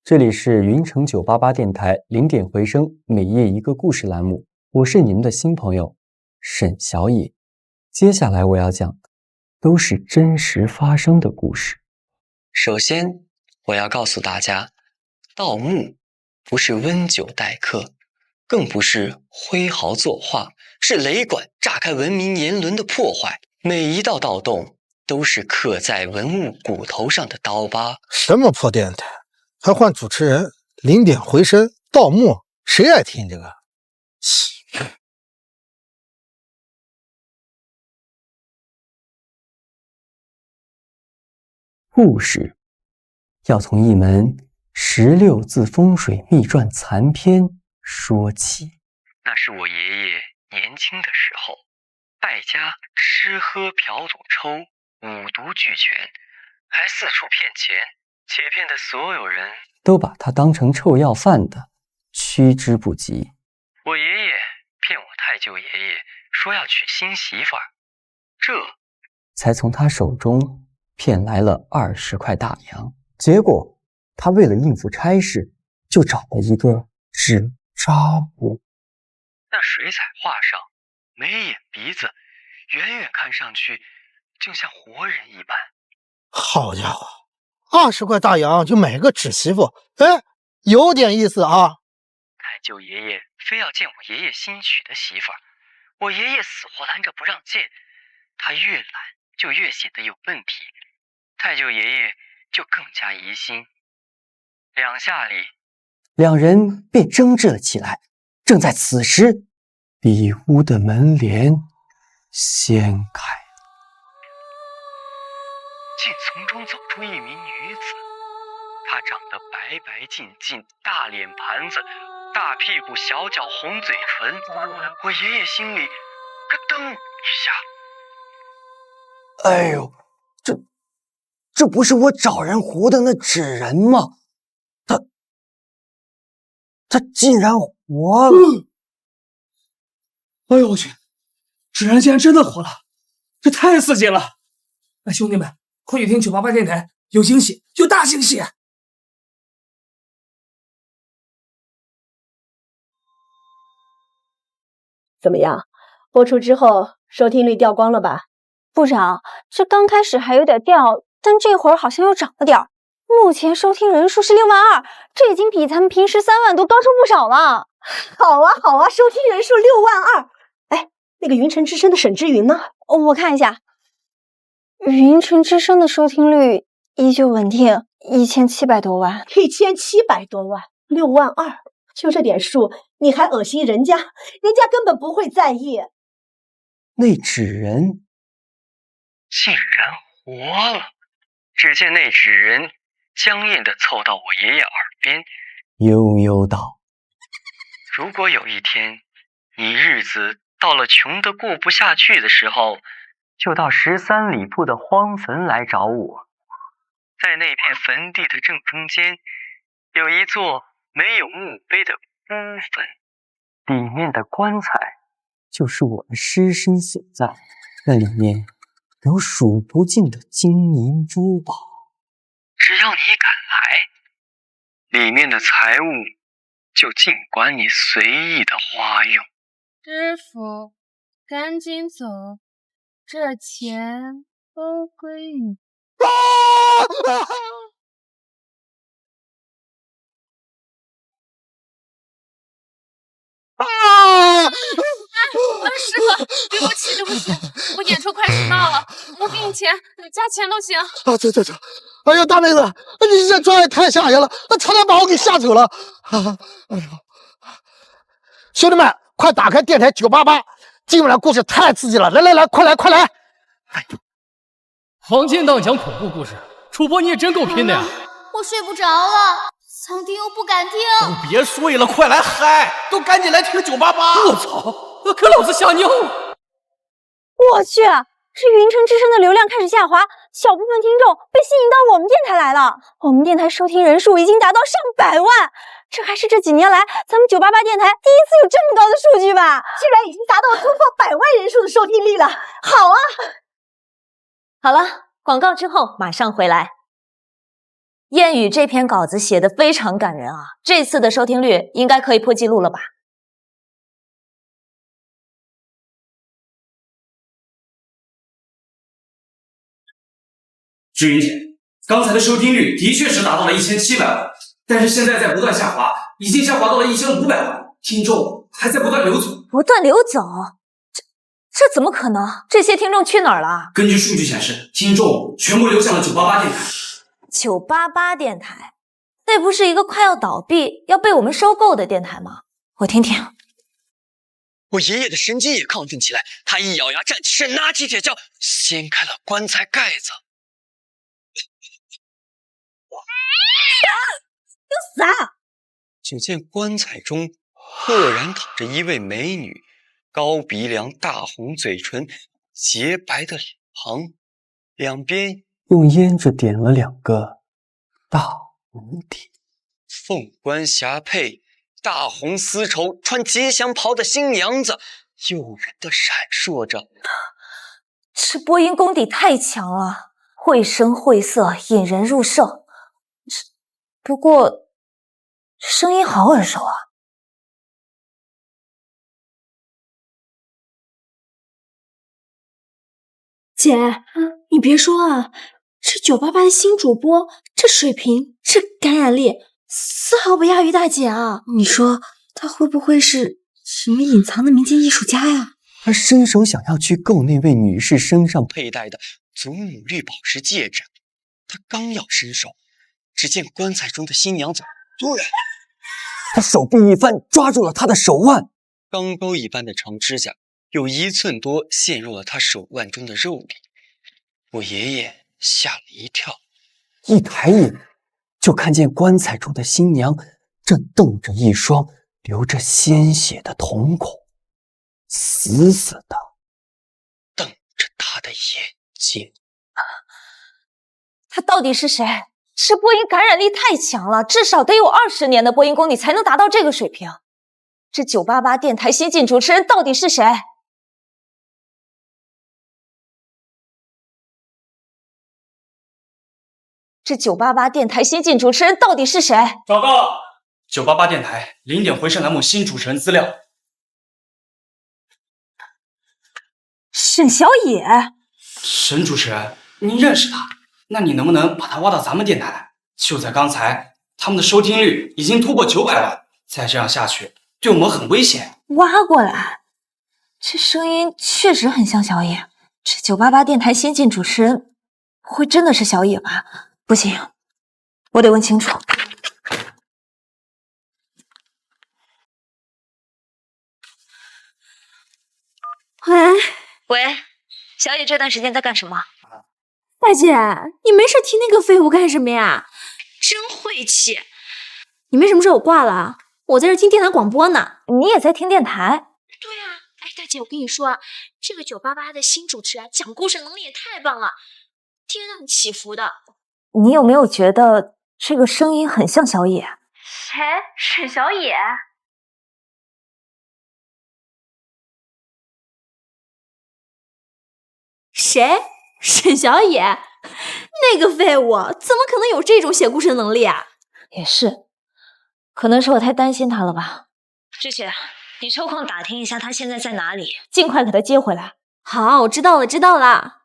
这里是云城988电台0点回声每夜一个故事栏目，我是你们的新朋友沈小野。接下来我要讲的都是真实发生的故事。首先，我要告诉大家，盗墓不是温酒待客，更不是挥毫作画，是雷管炸开文明年轮的破坏。每一道盗洞都是刻在文物骨头上的刀疤。什么破电台，还换主持人，0点回声，盗墓，谁爱听这个？故事要从一门16字风水秘传残篇说起。那是我爷爷年轻的时候，败家吃喝嫖赌抽，五毒俱全，还四处骗钱，且骗得所有人都把他当成臭要饭的，趋之不及。我爷爷骗我太舅爷爷说要娶新媳妇儿，这才从他手中骗来了20块大洋。结果他为了应付差事，就找了一个纸扎布。那水彩画上眉眼鼻子，远远看上去就像活人一般。好家伙，20块大洋就买个纸媳妇，哎，有点意思啊。太舅爷爷非要见我爷爷新娶的媳妇儿，我爷爷死活拦着不让见，他越拦就越显得有问题，太舅爷爷就更加疑心。2下里。两人便争执了起来。正在此时，里屋的门帘掀开，竟从中走出一名女子。她长得白白净净，大脸盘子，大屁股，小脚，红嘴唇。我爷爷心里咯噔一下。哎呦，这不是我找人糊的那纸人吗？他竟然活了！哎呦我去，纸人竟然真的活了，这太刺激了！哎，兄弟们，快去听988电台，有惊喜，有大惊喜！怎么样？播出之后收听率掉光了吧？部长，这刚开始还有点掉，但这会儿好像又涨了点儿。目前收听人数是62000，这已经比咱们平时3万多高出不少了。好啊，好啊，收听人数62000。哎，那个云城之声的沈之云呢？我看一下，云城之声的收听率依旧稳定，1700多万。1700多万，62000，就这点数，你还恶心人家，人家根本不会在意。那纸人竟然活了！只见那纸人僵硬地凑到我爷爷耳边，悠悠道：“如果有一天你日子到了穷得过不下去的时候，就到13里铺的荒坟来找我。在那片坟地的正中间，有一座没有墓碑的孤坟，里面的棺材就是我的尸身所在，那里面有数不尽的金银珠宝。只要你敢来，里面的财物就尽管你随意的花用。师傅，赶紧走，这钱都归你。”师傅，对不起，对不起，我演出快迟到了，我给你钱，加钱都行。走！哎呦，大妹子，你这妆也太吓人了，差点把我给吓走了。哎呦，兄弟们，快打开电台988，今晚的故事太刺激了！来，快来！哎呦，黄建档讲恐怖故事，主播你也真够拼的呀！我睡不着了，想听又不敢听。都别睡了，快来嗨！都赶紧来听988！我操，可老子吓尿了！我去，这云城之声的流量开始下滑，小部分听众被吸引到我们电台来了。我们电台收听人数已经达到上百万，这还是这几年来咱们988电台第一次有这么高的数据吧？居然已经达到突破100万人数的收听率了，好啊！好了，广告之后马上回来。谚语这篇稿子写得非常感人啊，这次的收听率应该可以破纪录了吧？志云姐，刚才的收听率的确是达到了1700万，但是现在在不断下滑，已经下滑到了1500万，听众还在不断流走。不断流走？这怎么可能？这些听众去哪儿了？根据数据显示，听众全部流向了988电台。988电台，那不是一个快要倒闭、要被我们收购的电台吗？我听听。我爷爷的神经也亢奋起来，他一咬牙站起身，拿起铁锹，掀开了棺材盖子。要死啊！只见棺材中赫然躺着一位美女，高鼻梁，大红嘴唇，洁白的脸庞，两边用胭脂点了2个大红点。凤冠霞帔，大红丝绸，穿吉祥袍的新娘子，诱人的闪烁着。这播音功底太强了，绘声绘色，引人入胜。不过，声音好耳熟啊！姐，你别说啊，这988的新主播，这水平，这感染力，丝毫不亚于大姐啊！你说她会不会是什么隐藏的民间艺术家呀？他伸手想要去够那位女士身上佩戴的祖母绿宝石戒指，他刚要伸手，只见棺材中的新娘子突然，他手臂一翻，抓住了她的手腕，钢刀一般的长指甲有1寸多陷入了她手腕中的肉里。我爷爷吓了一跳，一抬眼就看见棺材中的新娘正瞪着一双流着鲜血的瞳孔，死死的瞪着他的眼睛。他到底是谁？这播音感染力太强了，至少得有20年的播音功底才能达到这个水平。这988电台新晋主持人到底是谁？这988电台新晋主持人到底是谁？报告，988电台0点回声栏目新主持人资料。沈小野。沈主持人，您认识他？那你能不能把他挖到咱们电台来？就在刚才，他们的收听率已经突破900万，再这样下去，对我们很危险。挖过来，这声音确实很像小野。这988电台新晋主持人，不会真的是小野吧？不行，我得问清楚。喂，小野这段时间在干什么？大姐，你没事听那个废物干什么呀？真晦气！你为什么说我挂了？我在这听电台广播呢。你也在听电台？对啊。哎，大姐，我跟你说啊，这个988的新主持人讲故事能力也太棒了，听着很起伏的。你有没有觉得这个声音很像小野？谁？沈小野？谁？沈小野？那个废物怎么可能有这种写故事的能力啊？也是，可能是我太担心他了吧。志雪，你抽空打听一下他现在在哪里，尽快给他接回来。好，我知道了，知道了。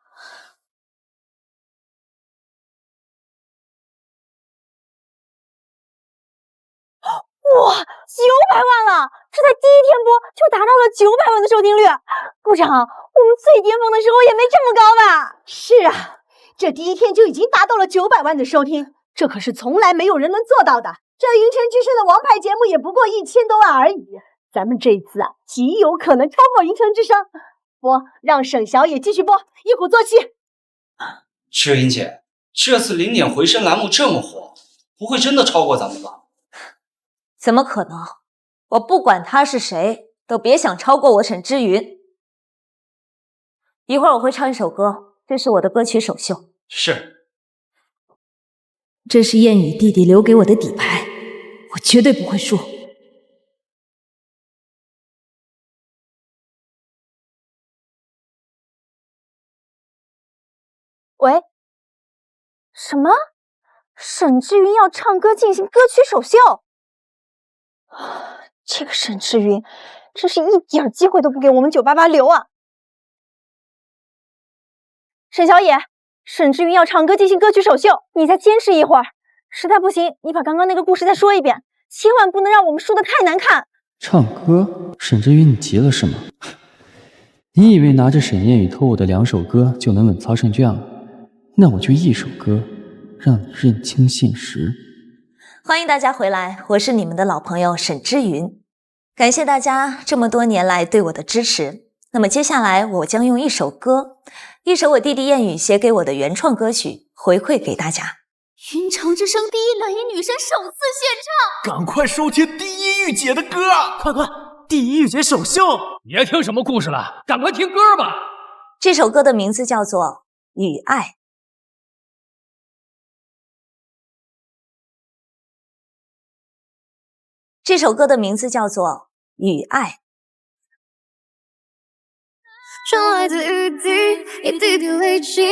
哇，900万了！这才第1天播就达到了900万的收听率，部长，我们最巅峰的时候也没这么高吧？是啊，这第1天就已经达到了900万的收听，这可是从来没有人能做到的。这云城之声的王牌节目也不过1000多万而已，咱们这次啊，极有可能超过云城之声。播，让沈小野继续播，一鼓作气。赤云姐，这次0点回声栏目这么火，不会真的超过咱们吧？怎么可能？我不管他是谁，都别想超过我沈之云。一会儿我会唱一首歌，这是我的歌曲首秀。是。这是燕雨弟弟留给我的底牌，我绝对不会输。喂？什么？沈之云要唱歌进行歌曲首秀？这个沈之云真是一点机会都不给我们988留啊！沈小野，沈之云要唱歌进行歌曲首秀，你再坚持一会儿，实在不行，你把刚刚那个故事再说一遍，千万不能让我们输得太难看。唱歌？沈之云，你急了是吗？你以为拿着沈燕雨偷我的2首歌就能稳操胜券了？那我就1首歌，让你认清现实。欢迎大家回来，我是你们的老朋友沈之云。感谢大家这么多年来对我的支持。那么接下来我将用一首歌，一首我弟弟燕雨写给我的原创歌曲回馈给大家。云城之声第1蓝衣女神首次现唱，赶快收听第1御姐的歌，快，第1御姐首秀！别听什么故事了，赶快听歌吧。这首歌的名字叫做《与爱》。这首歌的名字叫做《与爱》。窗外的雨滴一滴滴累积，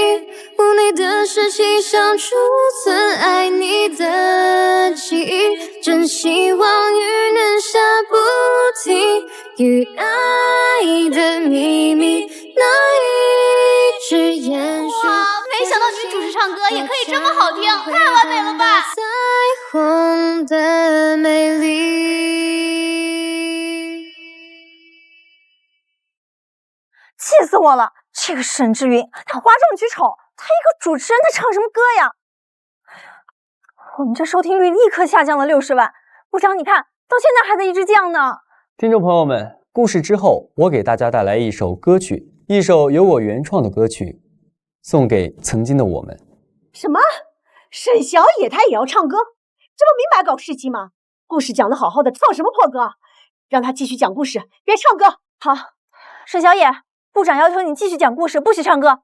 无你的深情像储存爱你的记忆，真希望雨能下不停，与爱的秘密那一直延续。哇，没想到女主持唱歌也可以这么好听，太完美了吧！彩虹的美丽。气死我了！这个沈之云，他哗众取宠，他一个主持人，他唱什么歌呀？我们这收听率立刻下降了60万。部长，你看到现在还在一直降呢。听众朋友们，故事之后，我给大家带来一首歌曲，一首由我原创的歌曲，送给曾经的我们。什么？沈小野他也要唱歌？这不明摆搞事情吗？故事讲得好好的，唱什么破歌？让他继续讲故事，别唱歌。好，沈小野，部长要求你继续讲故事，不许唱歌。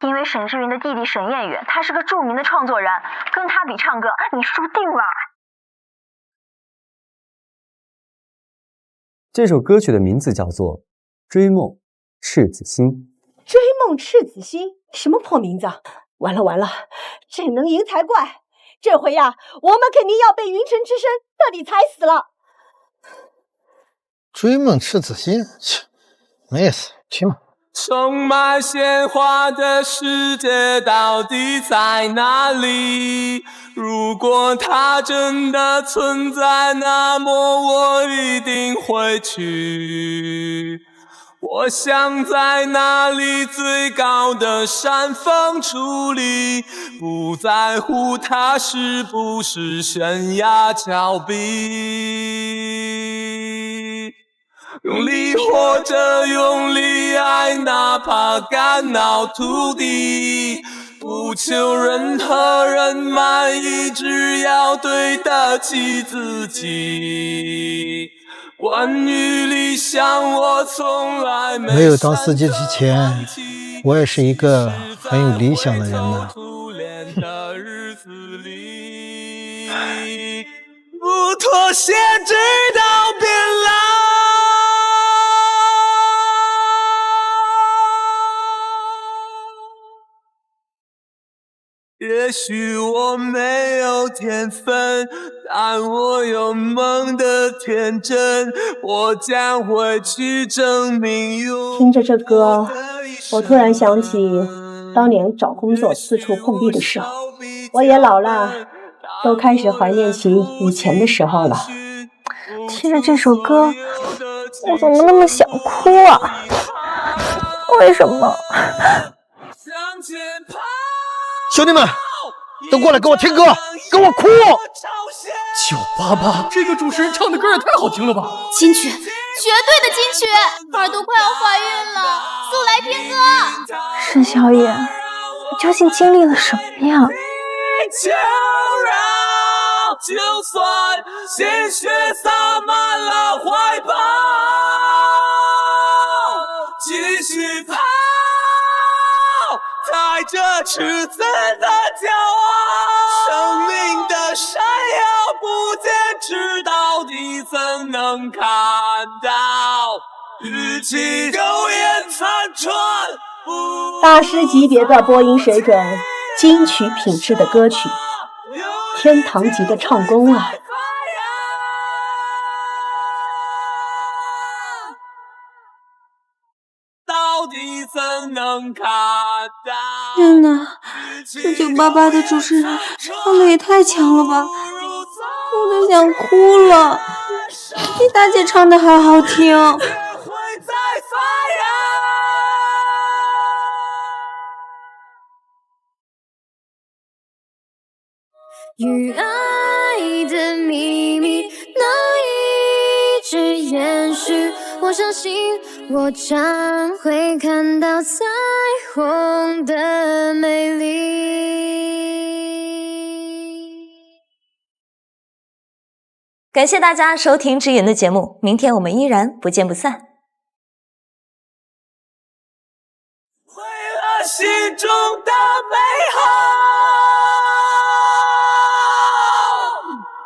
因为沈志云的弟弟沈彦宇，他是个著名的创作人，跟他比唱歌，你输定了。这首歌曲的名字叫做《追梦赤子心》。追梦赤子心，什么破名字啊！完了完了，这能赢才怪！这回呀，我们肯定要被云城之声彻底踩死了。追梦赤子心，切，没意思，去嘛。充满鲜花的世界到底在哪里？如果它真的存在，那么我一定会去。我想在那里最高的山峰矗立，不在乎它是不是悬崖峭壁。用力活着，用力爱，哪怕肝脑涂地，不求任何人满意，只要对得起自己。关于理想，我从来没有当司机之前，我也是一个很有理想的人呢。不妥协，直到变老。也许我没有天分，但我有梦的天真，我将会去证明。听着这歌，我突然想起当年找工作四处碰壁的时候。我也老了，都开始怀念起以前的时候了。听着这首歌，我怎么那么想哭啊？为什么？兄弟们，都过来跟我听歌，跟我哭！988，这个主持人唱的歌也太好听了吧！金曲，绝对的金曲！耳朵快要怀孕了，速来听歌！沈小野，你究竟经历了什么呀？就算鲜血洒满了怀抱，继续跑，踩着赤子的骄傲，生命的闪耀不坚持到底，怎能看到语气苟延残喘？大师级别的播音水准，金曲品质的歌曲，天堂级的唱功啊！到底怎能看到？天哪，这988的主持人唱的也太强了吧！我都想哭了，比大姐唱的还好听。与爱的秘密难以一直延续，我相信我将会看到彩虹的美丽。感谢大家收听知言的节目，明天我们依然不见不散。为了心中的美好，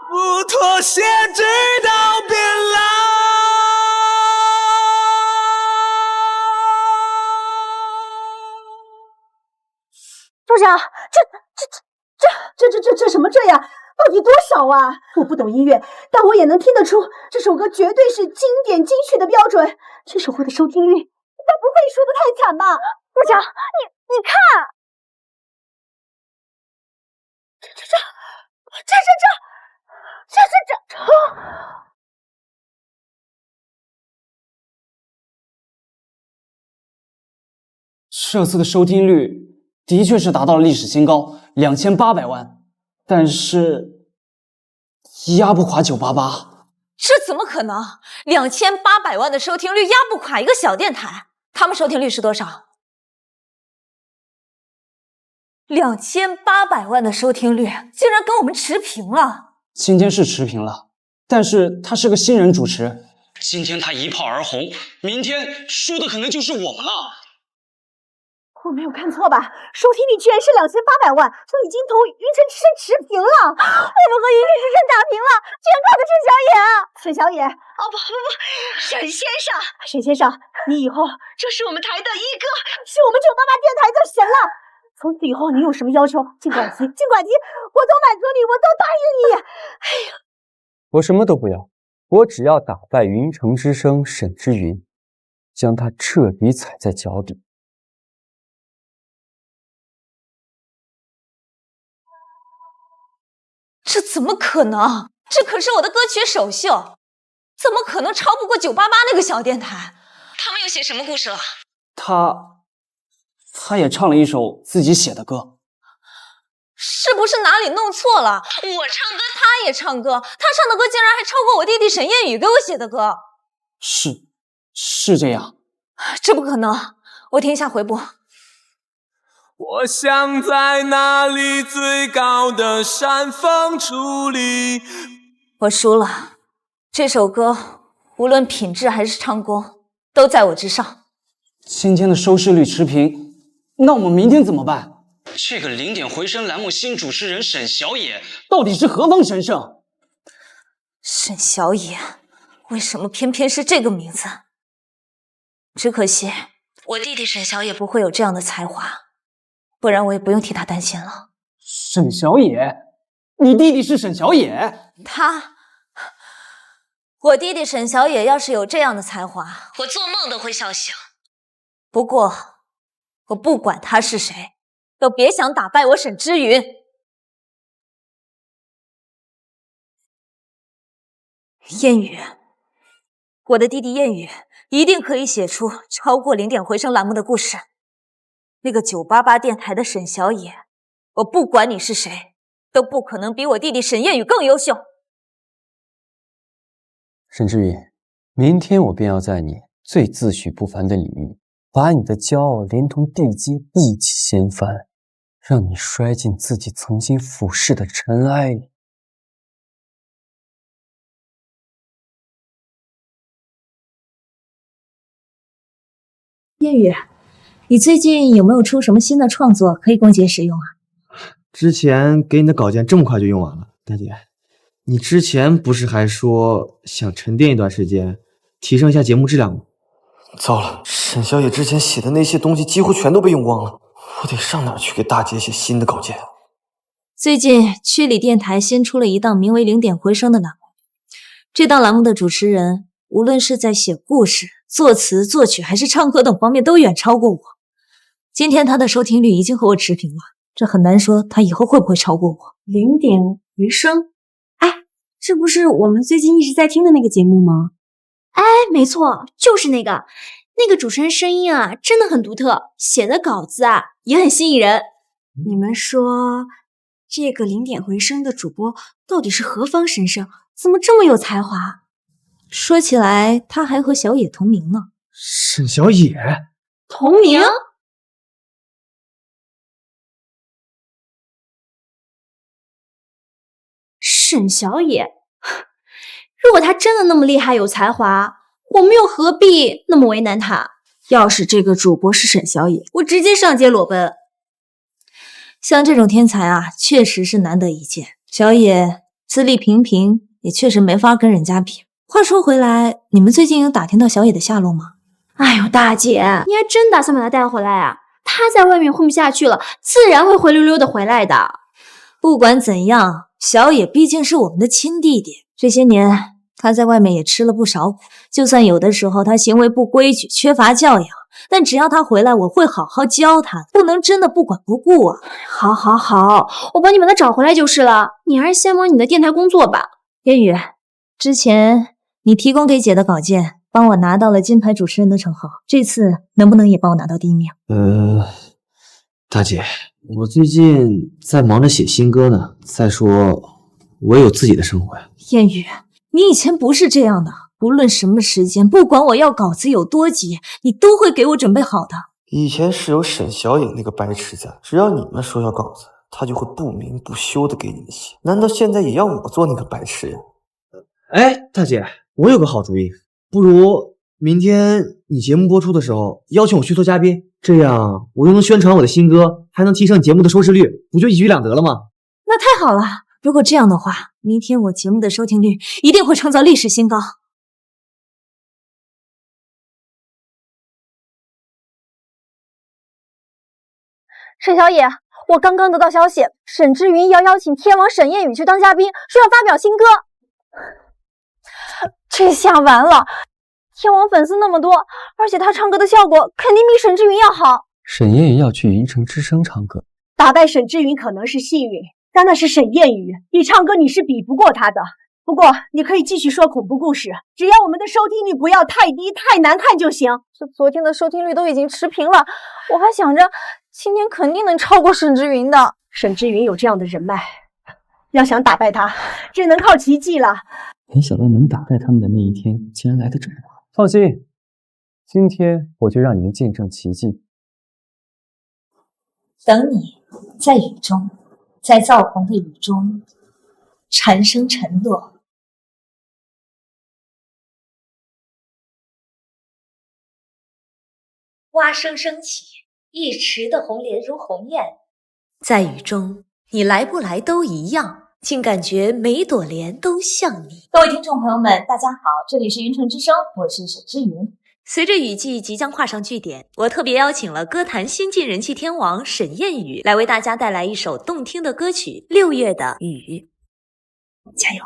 不妥协，直到变老。部长，这什么这呀？到底多少啊？我不懂音乐，但我也能听得出这首歌绝对是经典金曲的标准。这首歌的收听率应该不会输得太惨吧？部长，你看，这。这次的收听率的确是达到了历史新高，2800万，但是压不垮988。这怎么可能？2800万的收听率压不垮一个小电台。他们收听率是多少？2800万的收听率竟然跟我们持平了。今天是持平了，但是他是个新人主持，今天他一炮而红，明天输的可能就是我们了。我没有看错吧？收听率居然是2800万，就已经同云城之声持平了。我们和云城之声打平了，全靠的沈小野啊！沈小野，哦不，沈先生，沈先生，你以后这是我们台的一哥，是我们988电台的神了。从此以后，你有什么要求，尽管提，我都满足你，我都答应你。哎呀，我什么都不要，我只要打败云城之声沈之云，将他彻底踩在脚底。这怎么可能？这可是我的歌曲首秀，怎么可能超不过988那个小电台？他们又写什么故事了？他也唱了一首自己写的歌，是不是哪里弄错了？我唱歌，他也唱歌，他唱的歌竟然还超过我弟弟沈燕宇给我写的歌。是这样？这不可能！我听一下回播。我想在那里最高的山峰矗立。我输了，这首歌无论品质还是唱功都在我之上。今天的收视率持平，那我们明天怎么办？这个0点回声栏目新主持人沈小野到底是何方神圣？沈小野，为什么偏偏是这个名字？只可惜我弟弟沈小野不会有这样的才华，不然我也不用替他担心了。沈小野？你弟弟是沈小野？我弟弟沈小野要是有这样的才华，我做梦都会笑醒。不过我不管他是谁，都别想打败我沈之云。燕宇，我的弟弟燕宇一定可以写出超过0点回声栏目的故事。那个988电台的沈小野，我不管你是谁，都不可能比我弟弟沈燕宇更优秀。沈之云，明天我便要在你最自诩不凡的领域，把你的骄傲连同地基一起掀翻，让你摔进自己曾经俯视的尘埃里。燕宇，你最近有没有出什么新的创作可以供姐使用啊？之前给你的稿件这么快就用完了，大姐，你之前不是还说想沉淀一段时间，提升一下节目质量吗？糟了，沈小野之前写的那些东西几乎全都被用光了，我得上哪儿去给大姐写新的稿件？最近区里电台新出了一档名为0点回声的栏目，这档栏目的主持人无论是在写故事、作词、作曲还是唱歌等方面都远超过我。今天他的收听率已经和我持平了，这很难说他以后会不会超过我。0点回声，哎，这不是我们最近一直在听的那个节目吗？哎，没错，就是那个主持人声音啊，真的很独特，写的稿子啊也很吸引人。你们说这个0点回声的主播到底是何方神圣？怎么这么有才华？说起来，他还和小野同名呢。沈小野同名？沈小野，如果他真的那么厉害有才华，我们又何必那么为难他？要是这个主播是沈小野，我直接上街裸奔。像这种天才啊，确实是难得一见。小野资历平平，也确实没法跟人家比。话说回来，你们最近有打听到小野的下落吗？哎呦，大姐，你还真打算把他带回来啊？他在外面混不下去了，自然会灰溜溜的回来的。不管怎样，小野毕竟是我们的亲弟弟，这些年他在外面也吃了不少苦。就算有的时候他行为不规矩，缺乏教养，但只要他回来，我会好好教他，不能真的不管不顾啊。好，我帮你把他找回来就是了。你还是先忙你的电台工作吧。燕宇，之前你提供给姐的稿件帮我拿到了金牌主持人的称号，这次能不能也帮我拿到第1名？大姐，我最近在忙着写新歌呢。再说，我有自己的生活呀。燕雨，你以前不是这样的，不论什么时间，不管我要稿子有多急，你都会给我准备好的。以前是有沈小影那个白痴在，只要你们说要稿子，他就会不眠不休的给你们写。难道现在也要我做那个白痴呀？哎，大姐，我有个好主意，不如明天你节目播出的时候邀请我去做嘉宾，这样我又能宣传我的新歌，还能提升节目的收视率，不就一举两得了吗？那太好了！如果这样的话，明天我节目的收听率一定会创造历史新高。沈小野，我刚刚得到消息，沈之云要邀请天王沈燕宇去当嘉宾，说要发表新歌。这下完了，天王粉丝那么多，而且他唱歌的效果肯定比沈之云要好。沈燕宇要去云城之声唱歌，打败沈之云可能是幸运，但那是沈燕宇，你唱歌你是比不过他的。不过你可以继续说恐怖故事，只要我们的收听率不要太低太难看就行。昨天的收听率都已经持平了，我还想着今天肯定能超过沈之云的。沈之云有这样的人脉，要想打败他，只能靠奇迹了。没想到能打败他们的那一天竟然来得这么晚。放心，今天我就让你们见证奇迹。等你在雨中，在燥红的雨中蝉声沉落。蛙声升起，一池的红莲如鸿雁。在雨中，你来不来都一样，竟感觉每朵莲都像你。各位听众朋友们，大家好，这里是云城之声，我是沈之云。随着雨季即将画上句点，我特别邀请了歌坛新晋人气天王沈燕宇来为大家带来一首动听的歌曲《6月的雨》，加油！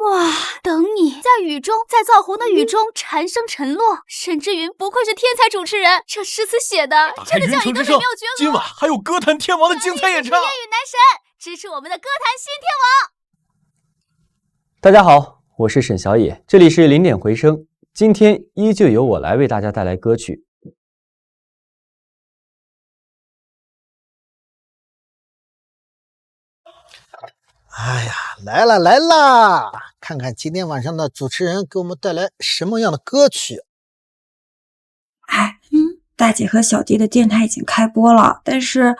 哇，等你在雨中，在燥红的雨中蝉声沉落。沈之云不愧是天才主持人，这诗词写的真的像一个美妙绝伦。今晚还有歌坛天王的精彩演唱。燕宇男神，支持我们的歌坛新天王。大家好，我是沈小野，这里是零点回声。今天依旧由我来为大家带来歌曲。哎呀，来了来了，看看今天晚上的主持人给我们带来什么样的歌曲。大姐和小弟的电台已经开播了，但是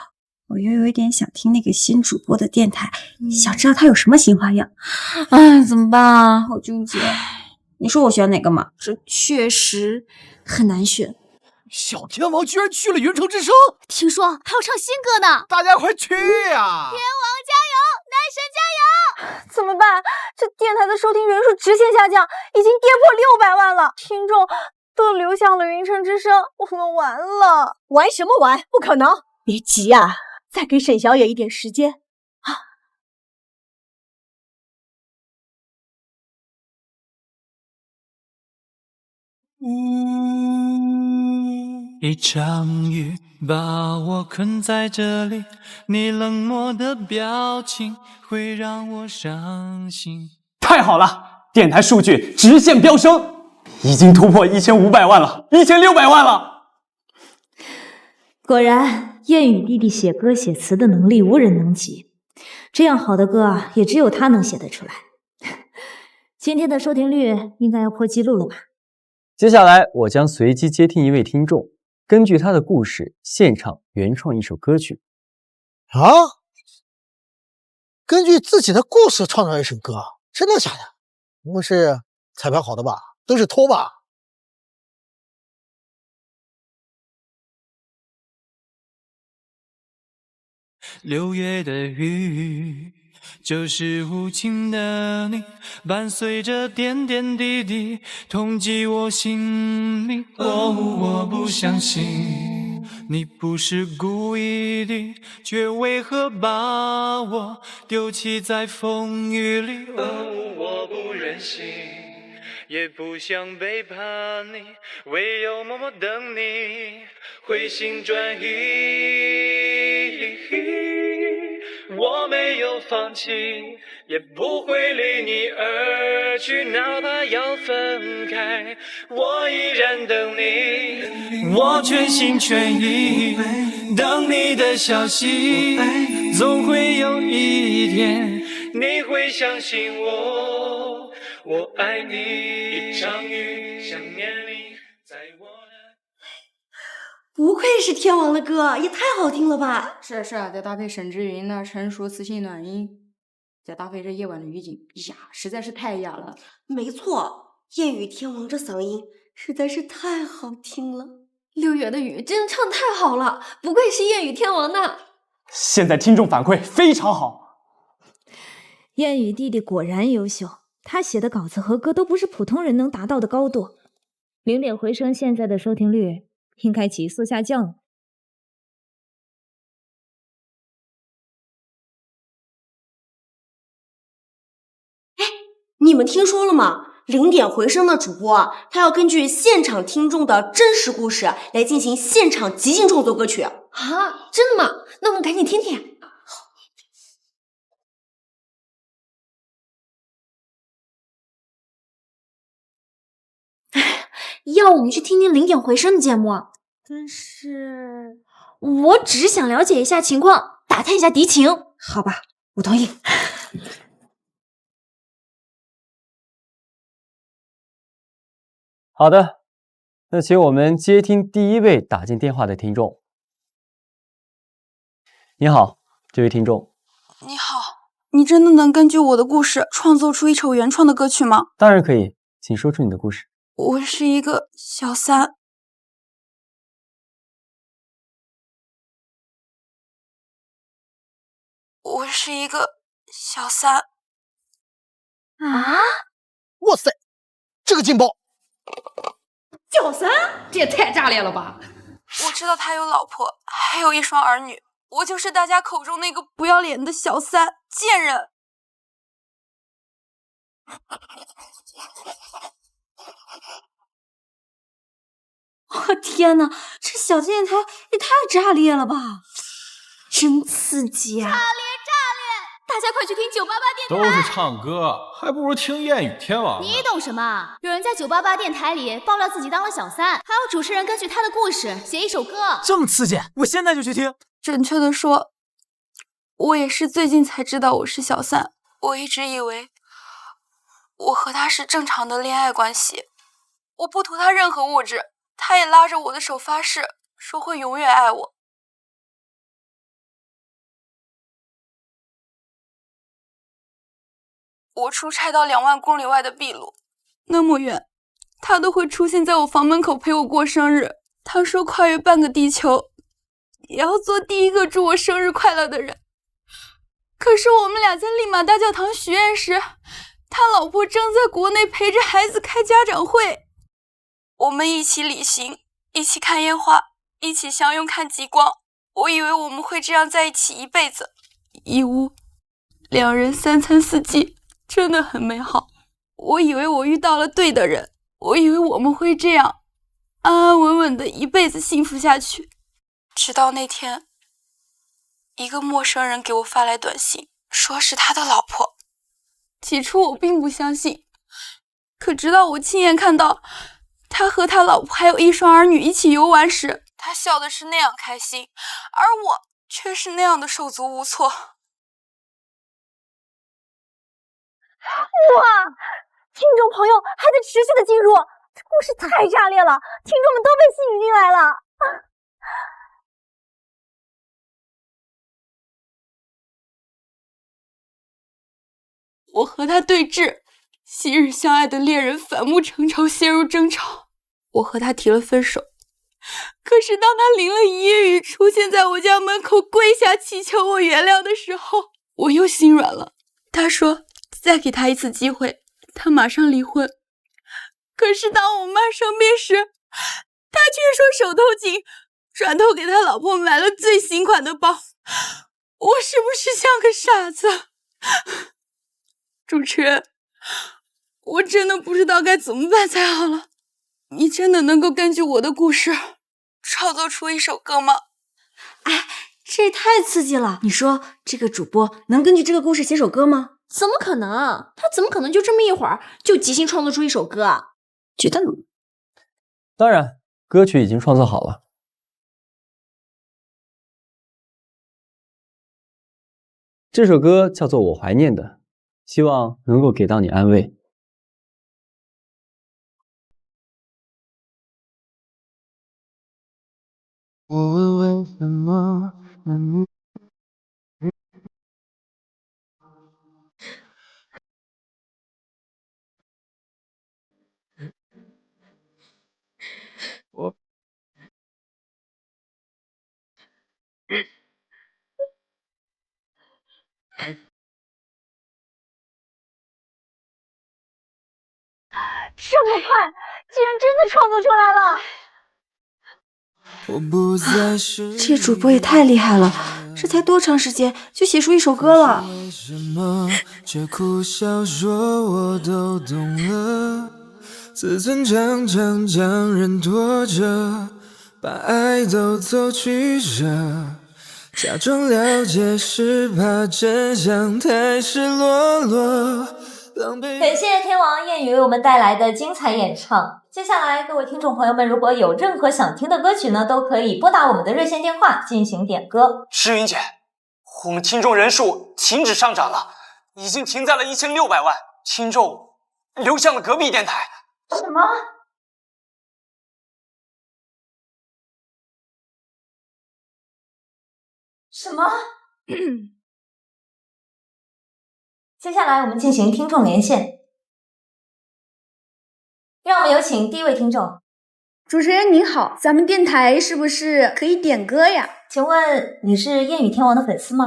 我又有一点想听那个新主播的电台，想知道他有什么新花样。哎，怎么办啊？好纠结。你说我选哪个嘛？这确实很难选。小天王居然去了云城之声，听说还要唱新歌呢，大家快去呀！天王加油，男神加油！怎么办？这电台的收听人数直线下降，已经跌破600万了，听众都流向了云城之声，我们完了！玩什么玩？不可能！别急啊，再给沈小野一点时间啊！一场雨把我困在这里，你冷漠的表情会让我伤心。太好了，电台数据直线飙升，已经突破1500万了，1600万了。果然，燕宇弟弟写歌写词的能力无人能及，这样好的歌啊，也只有他能写得出来。今天的收听率应该要破纪录了吧？接下来我将随机接听一位听众，根据他的故事现场原创一首歌曲。啊？根据自己的故事创造一首歌，真的假的？不会是彩排好的吧？都是托吧？6月的雨，就是无情的你，伴随着点点滴滴，痛击我心里。我不相信你不是故意的，却为何把我丢弃在风雨里？我不忍心，也不想背叛你，唯有默默等你回心转意。我没有放弃，也不会离你而去，哪怕要分开，我依然等你，我全心全意等你的消息，总会有一天你会相信我，我爱你，一场雨，想念你，在我的。不愧是天王的歌，也太好听了吧！是，再搭配沈之云的成熟磁性暖音，再搭配这夜晚的雨景，呀，实在是太雅了。没错，夜雨天王这嗓音实在是太好听了。六月的雨真唱太好了，不愧是夜雨天王呢。现在听众反馈非常好，燕雨弟弟果然优秀，他写的稿子和歌都不是普通人能达到的高度。零点回声现在的收听率应该急速下降了。你们听说了吗？零点回声的主播啊，他要根据现场听众的真实故事来进行现场即兴创作歌曲啊！真的吗？那我们赶紧听听。要我们去听听零点回声的节目，但是我只是想了解一下情况，打探一下敌情。好吧，我同意。好的，那请我们接听第一位打进电话的听众。你好，这位听众。你好，你真的能根据我的故事创作出一首原创的歌曲吗？当然可以，请说出你的故事。我是一个小三。我是一个小三。啊！哇塞，这个劲爆！小三，这也太炸裂了吧！我知道他有老婆，还有一双儿女，我就是大家口中那个不要脸的小三贱人。我天哪，这小箭头也太炸裂了吧！真刺激啊！炸裂！大家快去听988电都台！是唱歌，还不如听燕语天王呢。你懂什么？有人在988电台里爆料自己当了小三，还有主持人根据他的故事写一首歌，这么刺激！我现在就去听。准确的说，我也是最近才知道我是小三。我一直以为我和他是正常的恋爱关系，我不图他任何物质。他也拉着我的手发誓，说会永远爱我。我出差到2万公里外的秘鲁，那么远，他都会出现在我房门口陪我过生日。他说跨越半个地球，也要做第一个祝我生日快乐的人。可是我们俩在利马大教堂许愿时，他老婆正在国内陪着孩子开家长会。我们一起旅行，一起看烟花，一起相拥看极光。我以为我们会这样在一起一辈子，一屋2人3餐4季，真的很美好。我以为我遇到了对的人，我以为我们会这样安安稳稳的一辈子幸福下去。直到那天，一个陌生人给我发来短信，说是他的老婆。起初我并不相信，可直到我亲眼看到他和他老婆还有一双儿女一起游玩时，他笑的是那样开心，而我却是那样的手足无措。哇！听众朋友还在持续的进入，这故事太炸裂了，听众们都被吸引进来了。我和他对峙，昔日相爱的恋人反目成仇，陷入争吵。我和他提了分手，可是当他淋了一夜雨，出现在我家门口跪下祈求我原谅的时候，我又心软了。他说再给他一次机会，他马上离婚。可是当我妈生病时，他却说手头紧，转头给他老婆买了最新款的包。我是不是像个傻子？主持人，我真的不知道该怎么办才好了。你真的能够根据我的故事创作出一首歌吗？这也太刺激了！你说这个主播能根据这个故事写首歌吗？怎么可能？他怎么可能就这么一会儿就即兴创作出一首歌啊？觉得呢？当然，歌曲已经创作好了。这首歌叫做《我怀念的》，希望能够给到你安慰。我问为什么我这么快，竟然真的创作出来了！这主播也太厉害了，这才多长时间就写出一首歌了？这苦笑说我都懂了，自尊常常将人拖着，把爱都走曲折，假装了解是怕真相太赤裸裸。感谢天王燕语为我们带来的精彩演唱。接下来，各位听众朋友们，如果有任何想听的歌曲呢，都可以拨打我们的热线电话进行点歌。诗云姐，我们听众人数停止上涨了，已经停在了1600万，听众流向了隔壁电台。什么？什么？接下来我们进行听众连线，让我们有请第一位听众。主持人您好，咱们电台是不是可以点歌呀？请问你是燕语天王的粉丝吗？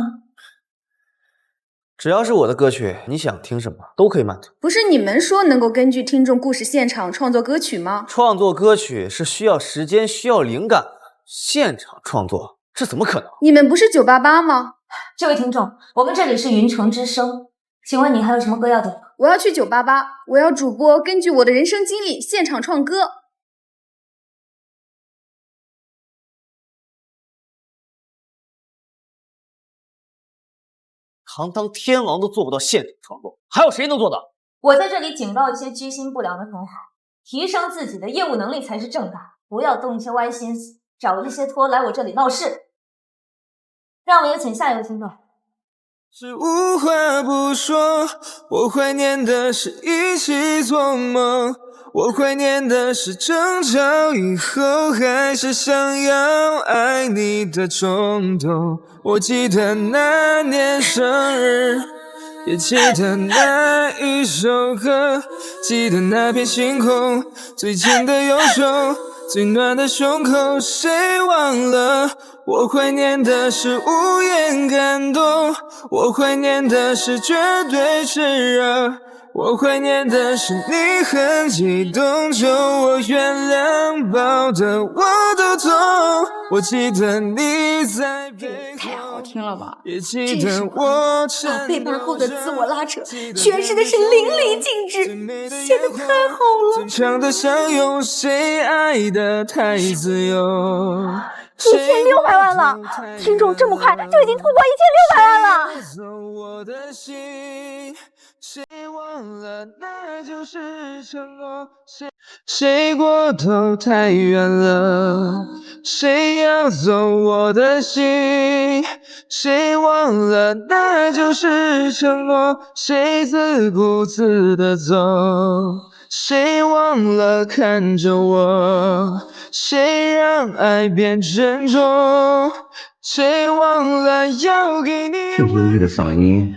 只要是我的歌曲，你想听什么都可以满足。不是你们说能够根据听众故事现场创作歌曲吗？创作歌曲是需要时间、需要灵感的，现场创作这怎么可能？你们不是988吗？这位听众，我们这里是云城之声，请问你还有什么歌要点？我要去988，我要主播根据我的人生经历现场创歌。堂堂天王都做不到现场创作，还有谁能做到？我在这里警告一些居心不良的同行，提升自己的业务能力才是正道，不要动一些歪心思，找一些托来我这里闹事。让我们有请下一位听众。是无话不说，我怀念的是一起做梦，我怀念的是争吵以后还是想要爱你的冲动。我记得那年生日，也记得那一首歌，记得那片星空，最近的右手，最暖的胸口，谁忘了？我怀念的是无言感动，我怀念的是绝对炽热，我怀念的是你很激动，求我原谅，抱得我都痛。我记得你在背太好听了吧！也记得我把背叛后的自我拉扯诠释的是淋漓尽致，写的太好了。唱的相拥，谁爱的太自由？1600万了，听众这么快就已经突破1600万了。谁忘了那就是承诺，谁过头太远了，谁要走我的心，谁忘了那就是承诺，谁自顾自的走，谁忘了看着我，谁让爱变沉重，谁忘了要给你这忧郁的嗓音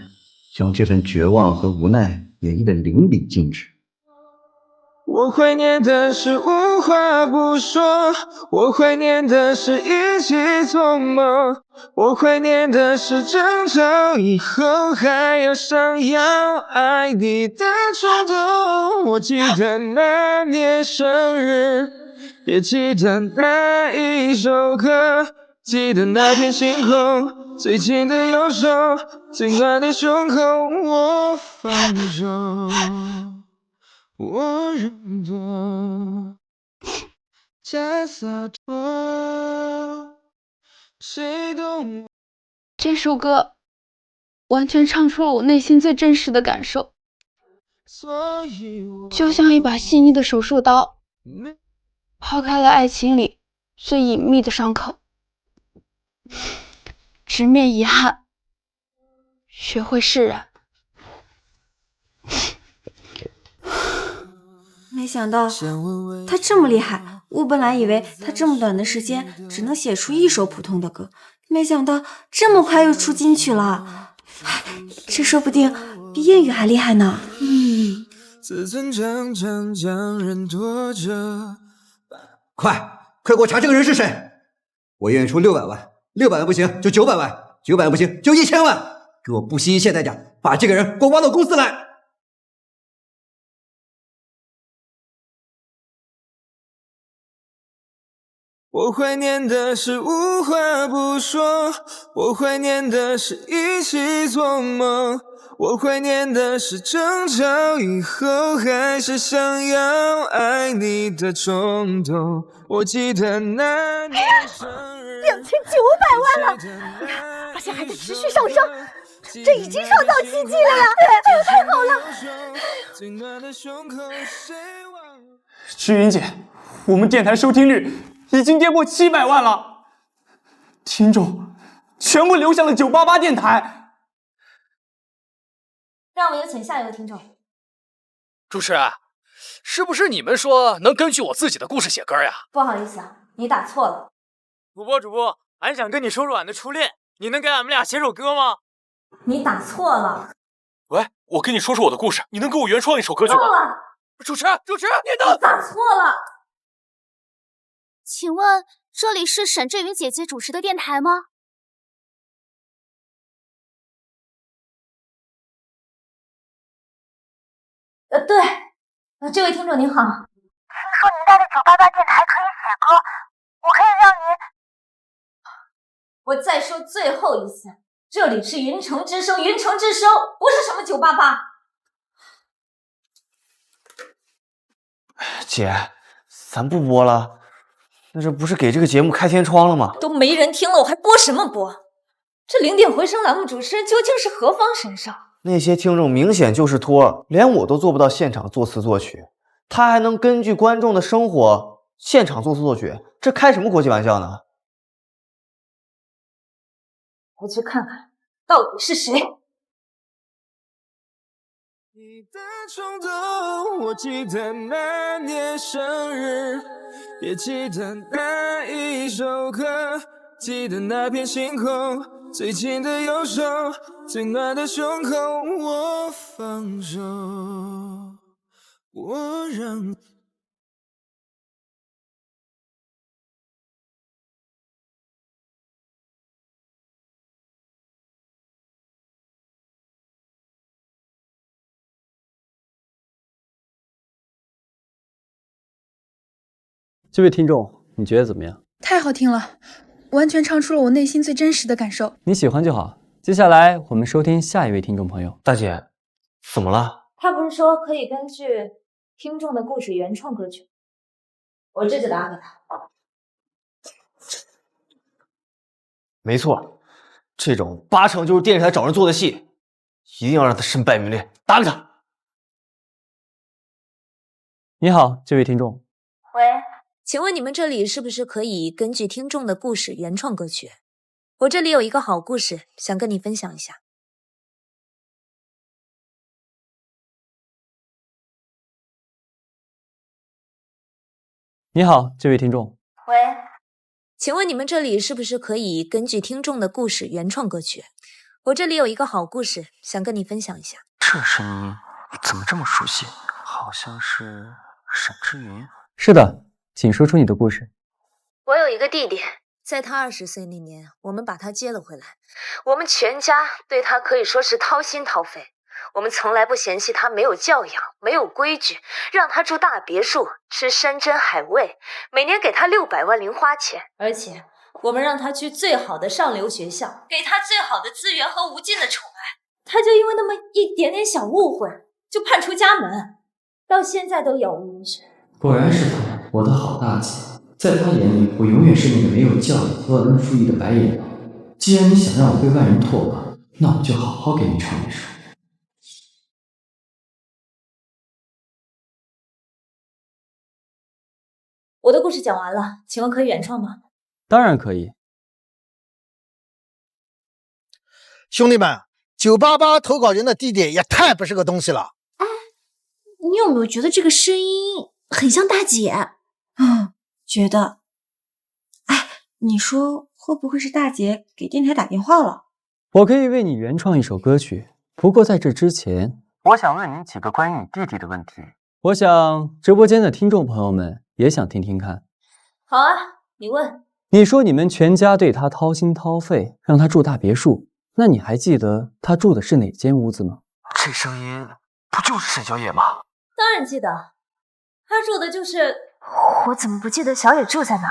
将这份绝望和无奈演绎得淋漓尽致。我怀念的是无话不说，我怀念的是一起做梦，我怀念的是争吵以后还有想要爱你的冲动。我记得那年生日，也记得那一首歌，记得那片星空，最近的右手，最暖的胸口，我放纵，我认多，假洒脱，谁懂我？这首歌完全唱出了我内心最真实的感受，就像一把细腻的手术刀，抛开了爱情里最隐秘的伤口，直面遗憾，学会释然。没想到他这么厉害，我本来以为他这么短的时间只能写出一首普通的歌，没想到这么快又出金曲了，这说不定比谚语还厉害呢。自尊将人夺着。快给我查这个人是谁！我愿意出600万，600万不行就900万，900万不行就1000万，给我不惜一切代价把这个人给我挖到公司来。我怀念的是无话不说，我怀念的是一起做梦，我怀念的是争吵以后还是想要爱你的冲动。我记得那年生日，2900万了，你看，而且还在持续上升，这已经创造奇迹了呀！这也太好了！志云姐，我们电台收听率已经跌破700万了，听众全部流向了988电台。让我们有请下一位听众。主持人，是不是你们说能根据我自己的故事写歌呀？不好意思啊，你打错了。主播，俺想跟你说说俺的初恋，你能给俺们俩写首歌吗？你打错了。喂，我跟你说说我的故事，你能给我原创一首歌曲吗？错了。主持，你打错了。请问这里是沈志云姐姐主持的电台吗？对，这位听众您好。听说您在的988电台可以写歌，我可以让你……我再说最后一次，这里是云城之声，云城之声，不是什么988。姐，咱不播了，那这不是给这个节目开天窗了吗？都没人听了，我还播什么播？这零点回声栏目主持人究竟是何方神圣？那些听众明显就是托，连我都做不到现场作词作曲，他还能根据观众的生活现场作词作曲，这开什么国际玩笑呢？我去看看到底是谁。你的冲动，我记得那年生日，也记得那一首歌，记得那片星空，最近的右手，最暖的胸口，我放手，我让。这位听众，你觉得怎么样？太好听了，完全唱出了我内心最真实的感受。你喜欢就好。接下来我们收听下一位听众朋友。大姐，怎么了？他不是说可以根据听众的故事原创歌曲？我这就打给他。没错，这种8成就是电视台找人做的戏，一定要让他身败名裂。打给他。你好，这位听众。喂，请问你们这里是不是可以根据听众的故事原创歌曲？我这里有一个好故事，想跟你分享一下。你好，这位听众。喂，请问你们这里是不是可以根据听众的故事原创歌曲？我这里有一个好故事，想跟你分享一下。这声音怎么这么熟悉？好像是沈志云。是的，请说出你的故事。我有一个弟弟，在他20岁那年，我们把他接了回来。我们全家对他可以说是掏心掏肺。我们从来不嫌弃他没有教养、没有规矩，让他住大别墅，吃山珍海味，每年给他600万零花钱，而且我们让他去最好的上流学校，给他最好的资源和无尽的宠爱。他就因为那么一点点小误会，就叛出家门，到现在都杳无音讯。果然是他，我的好大姐。在他眼里，我永远是那个没有教养、忘恩负义的白眼狼。既然你想让我被外人唾了，那我就好好给你唱一首。我的故事讲完了，请问可以原创吗？当然可以。兄弟们，988投稿人的弟弟也太不是个东西了。你有没有觉得这个声音很像大姐？觉得。哎，你说会不会是大姐给电台打电话了？我可以为你原创一首歌曲，不过在这之前，我想问你几个关于你弟弟的问题。我想直播间的听众朋友们也想听听看。好啊，你问。你说你们全家对他掏心掏肺，让他住大别墅，那你还记得他住的是哪间屋子吗？这声音不就是沈小野吗？当然记得，他住的就是……我怎么不记得小野住在哪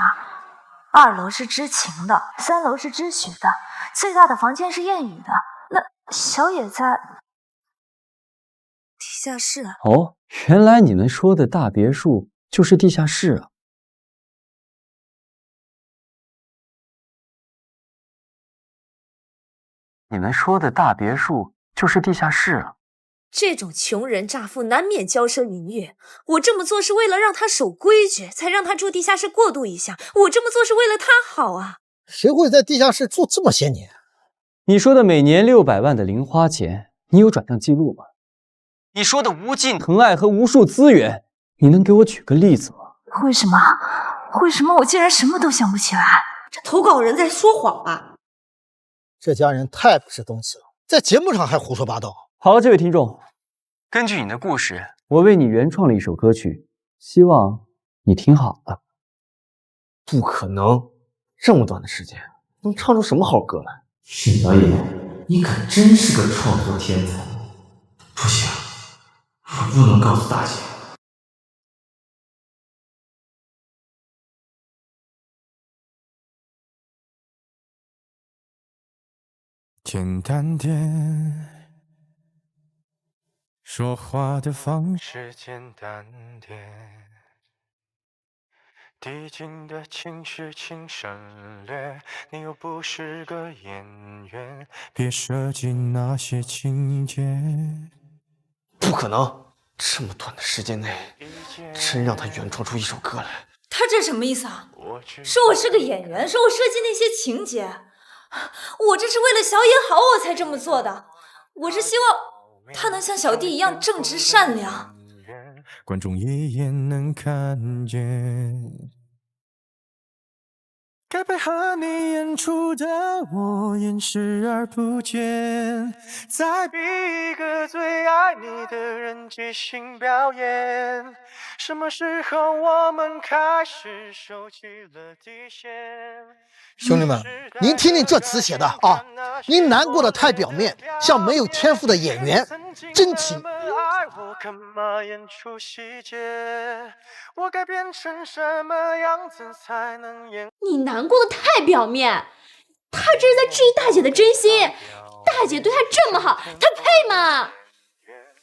？2楼是知情的，3楼是知许的，最大的房间是燕语的。那小野在地下室。哦，原来你们说的大别墅就是地下室啊。你们说的大别墅就是地下室啊。这种穷人乍富难免骄奢淫逸，我这么做是为了让他守规矩，才让他住地下室过渡一下。我这么做是为了他好啊。谁会在地下室住这么些年？你说的每年600万的零花钱，你有转账记录吗？你说的无尽疼爱和无数资源，你能给我举个例子吗？为什么我竟然什么都想不起来？这投稿人在说谎吧？这家人太不是东西了，在节目上还胡说八道。好了，这位听众，根据你的故事，我为你原创了一首歌曲，希望你听好了。不可能，这么短的时间能唱出什么好歌来？沈小野，你可真是个创作天才。不行，我不能告诉大姐。简单点，说话的方式简单点，递进的情绪请省略，你又不是个演员，别设计那些情节。不可能，这么短的时间内，真让他原创出一首歌来。他这什么意思啊？说我是个演员，说我设计那些情节，我这是为了小野好我才这么做的。我是希望他能像小弟一样正直善良。观众一眼能看见，该配合你演出的我演视而不见，再逼一个最爱你的人即兴表演。什么时候我们开始收起了底线？兄弟们，您听听这词写的啊！您难过的太表面，像没有天赋的演员，真情。我干嘛演出细节？我该变成什么样子才能演？你难过的太表面，他这是在质疑大姐的真心。大姐对他这么好，他配吗？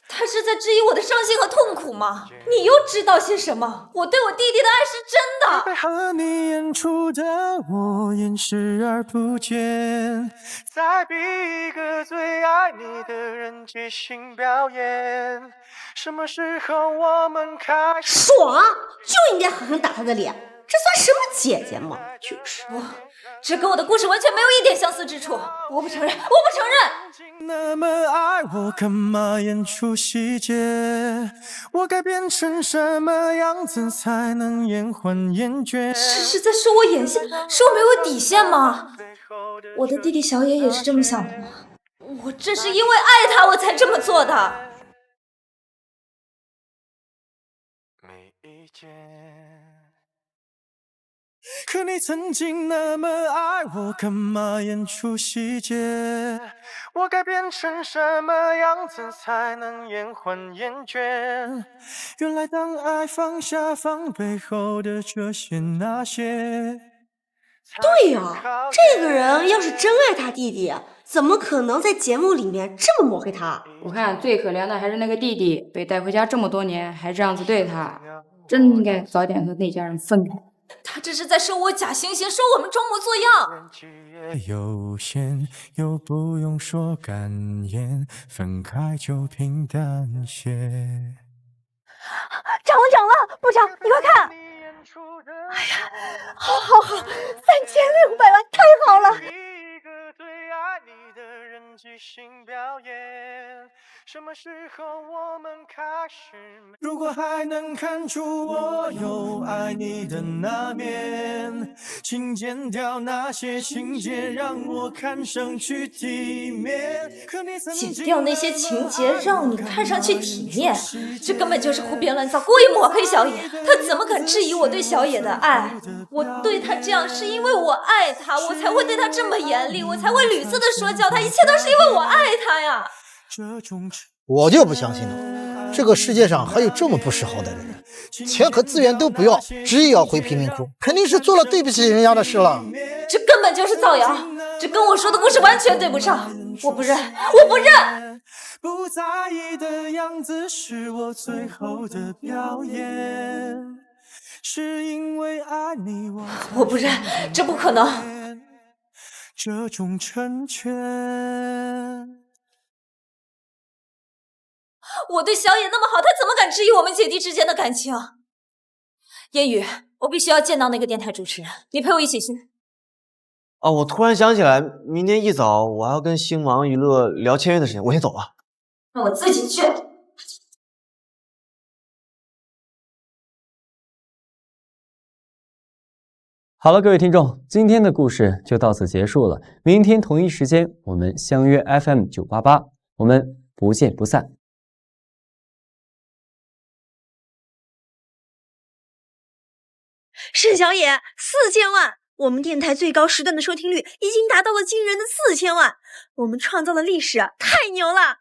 他是在质疑我的伤心和痛苦吗？你又知道些什么？我对我弟弟的爱是真的。配合你演出的我演视而不见，再逼一个最爱你的人即兴表演。什么时候我们开始？爽，就应该狠狠打他的脸。这算什么姐姐吗？就是这跟我的故事完全没有一点相似之处，我不承认，我不承认。那么爱我干嘛演出细节？我该变成什么样子才能延缓厌倦？是在说我演戏，说我没有底线吗？我的弟弟小野也是这么想的吗？我这是因为爱他我才这么做的。没意见。可你曾经那么爱我，干嘛演出细节？我该变成什么样子才能延缓厌倦？原来当爱放下防备后的这些那些。对呀，这个人要是真爱他弟弟，怎么可能在节目里面这么抹黑他？我看最可怜的还是那个弟弟，被带回家这么多年还这样子对他，真应该早点和那家人分开。他这是在收我假惺惺，说我们装模作样。有限，又不用说感言，分开就平淡些。涨了，部长，你快看！哎呀，好，3600万，太好了！什么时候我们开始？如果还能看出我有爱你的那面，请剪掉那些情节，让我看上去体面。剪掉那些情节，让你看上去体面，这根本就是胡编乱造，故意抹黑小野。他怎么敢质疑我对小野的爱？我对他这样是因为我爱他，我才会对他这么严厉，我才会屡次的说教他，一切都是因为我爱他呀。我就不相信了，这个世界上还有这么不识好的人，钱和资源都不要，执意要回贫民窟，肯定是做了对不起人家的事了。这根本就是造谣，这跟我说的故事完全对不上，我不认，我不认！不在意的样子是我最后的表演，是因为爱你我不认，这不可能。这种成全。我对小野那么好，他怎么敢质疑我们姐弟之间的感情？烟雨，我必须要见到那个电台主持人，你陪我一起去。哦，我突然想起来，明天一早我还要跟星芒娱乐聊签约的事情，我先走了。那我自己去。好了，各位听众，今天的故事就到此结束了。明天同一时间，我们相约 FM 988，我们不见不散。沈小野，4000万！我们电台最高时段的收听率已经达到了惊人的4000万，我们创造了历史，太牛了！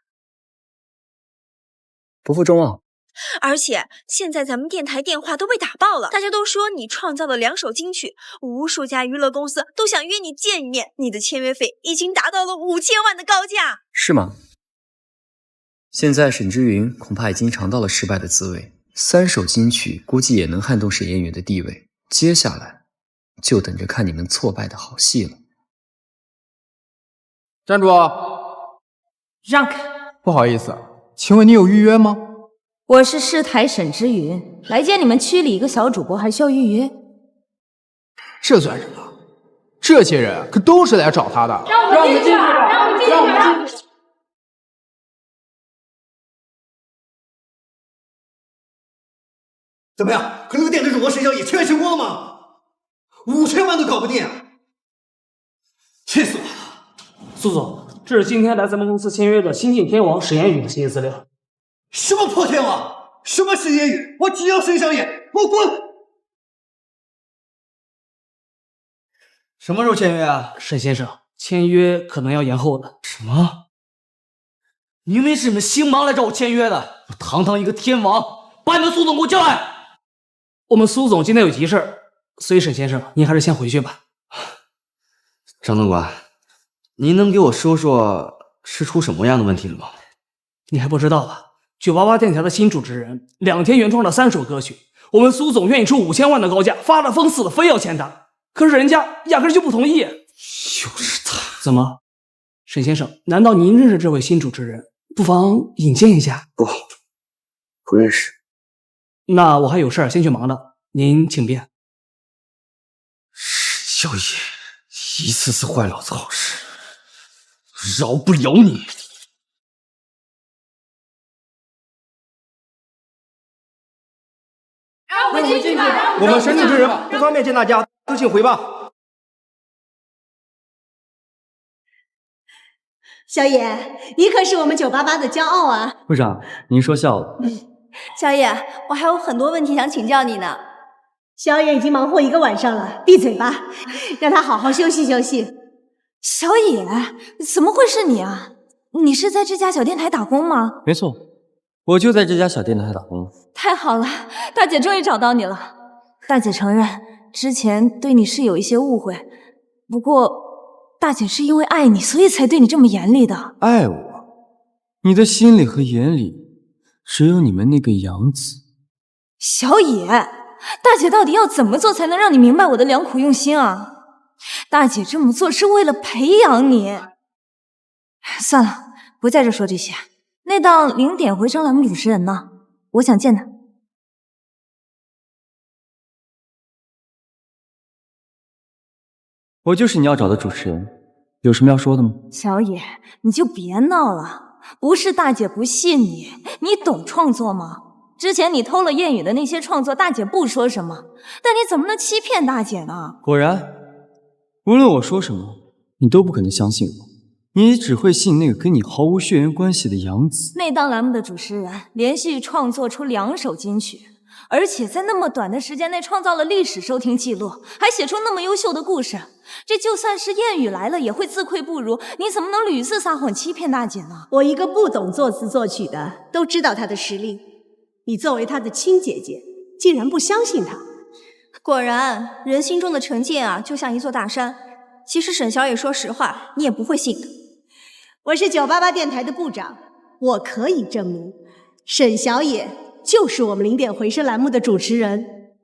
不负众望。而且现在咱们电台电话都被打爆了，大家都说你创造了2首金曲，无数家娱乐公司都想约你见一面，你的签约费已经达到了5000万的高价。是吗？现在沈之云恐怕已经尝到了失败的滋味，3首金曲估计也能撼动沈嫣云的地位，接下来就等着看你们挫败的好戏了。站住！让开！不好意思，请问你有预约吗？我是市台沈之云，来见你们区里一个小主播，还需要预约？这算什么？这些人可都是来找他的。让我们进去！让我们进去！怎么样？和那个电台主播沈小野签约成功了吗？5000万都搞不定，气死我了！苏总，这是今天来咱们公司签约的新晋天王沈嫣宇的协议资料。什么破天王？什么沈嫣宇？我只要沈小野，我滚！什么时候签约啊？沈先生，签约可能要延后了。什么？明明是你们星芒来找我签约的，我堂堂一个天王，把你们苏总给我叫来。我们苏总今天有急事，所以沈先生，您还是先回去吧。张总管，您能给我说说是出什么样的问题了吗？你还不知道吧？988电台的新主持人2天原创了3首歌曲，我们苏总愿意出5000万的高价，发了疯似的非要签他，可是人家压根就不同意。就是他。怎么，沈先生，难道您认识这位新主持人？不妨引荐一下。不认识。那我还有事儿，先去忙了，您请便。沈小野一次次坏老子好事，饶不了你！让我们进去！我们沈主持人不方便见大家，都请回吧。小野，你可是我们988的骄傲啊！部长，您说笑了。小野，我还有很多问题想请教你呢。小野已经忙活1个晚上了，闭嘴吧，让他好好休息休息。小野，怎么会是你啊？你是在这家小电台打工吗？没错，我就在这家小电台打工。太好了，大姐终于找到你了。大姐承认之前对你是有一些误会，不过大姐是因为爱你，所以才对你这么严厉的。爱我？你的心里和眼里只有你们那个养子。小野，大姐到底要怎么做才能让你明白我的良苦用心啊？大姐这么做是为了培养你。算了，不在这说这些。那档0点回声栏目主持人呢？我想见他。我就是你要找的主持人，有什么要说的吗？小野，你就别闹了，不是大姐不信你，你懂创作吗？之前你偷了谚语的那些创作，大姐不说什么，但你怎么能欺骗大姐呢？果然，无论我说什么，你都不可能相信我，你只会信那个跟你毫无血缘关系的杨子。那档栏目的主持人连续创作出2首金曲，而且在那么短的时间内创造了历史收听记录，还写出那么优秀的故事，这就算是谚语来了也会自愧不如，你怎么能屡次撒谎欺骗大姐呢？我一个不懂作词作曲的都知道他的实力，你作为他的亲姐姐，竟然不相信他。果然，人心中的成见啊，就像一座大山。其实沈小野说实话，你也不会信的。我是988电台的部长，我可以证明，沈小野就是我们0点回声栏目的主持人。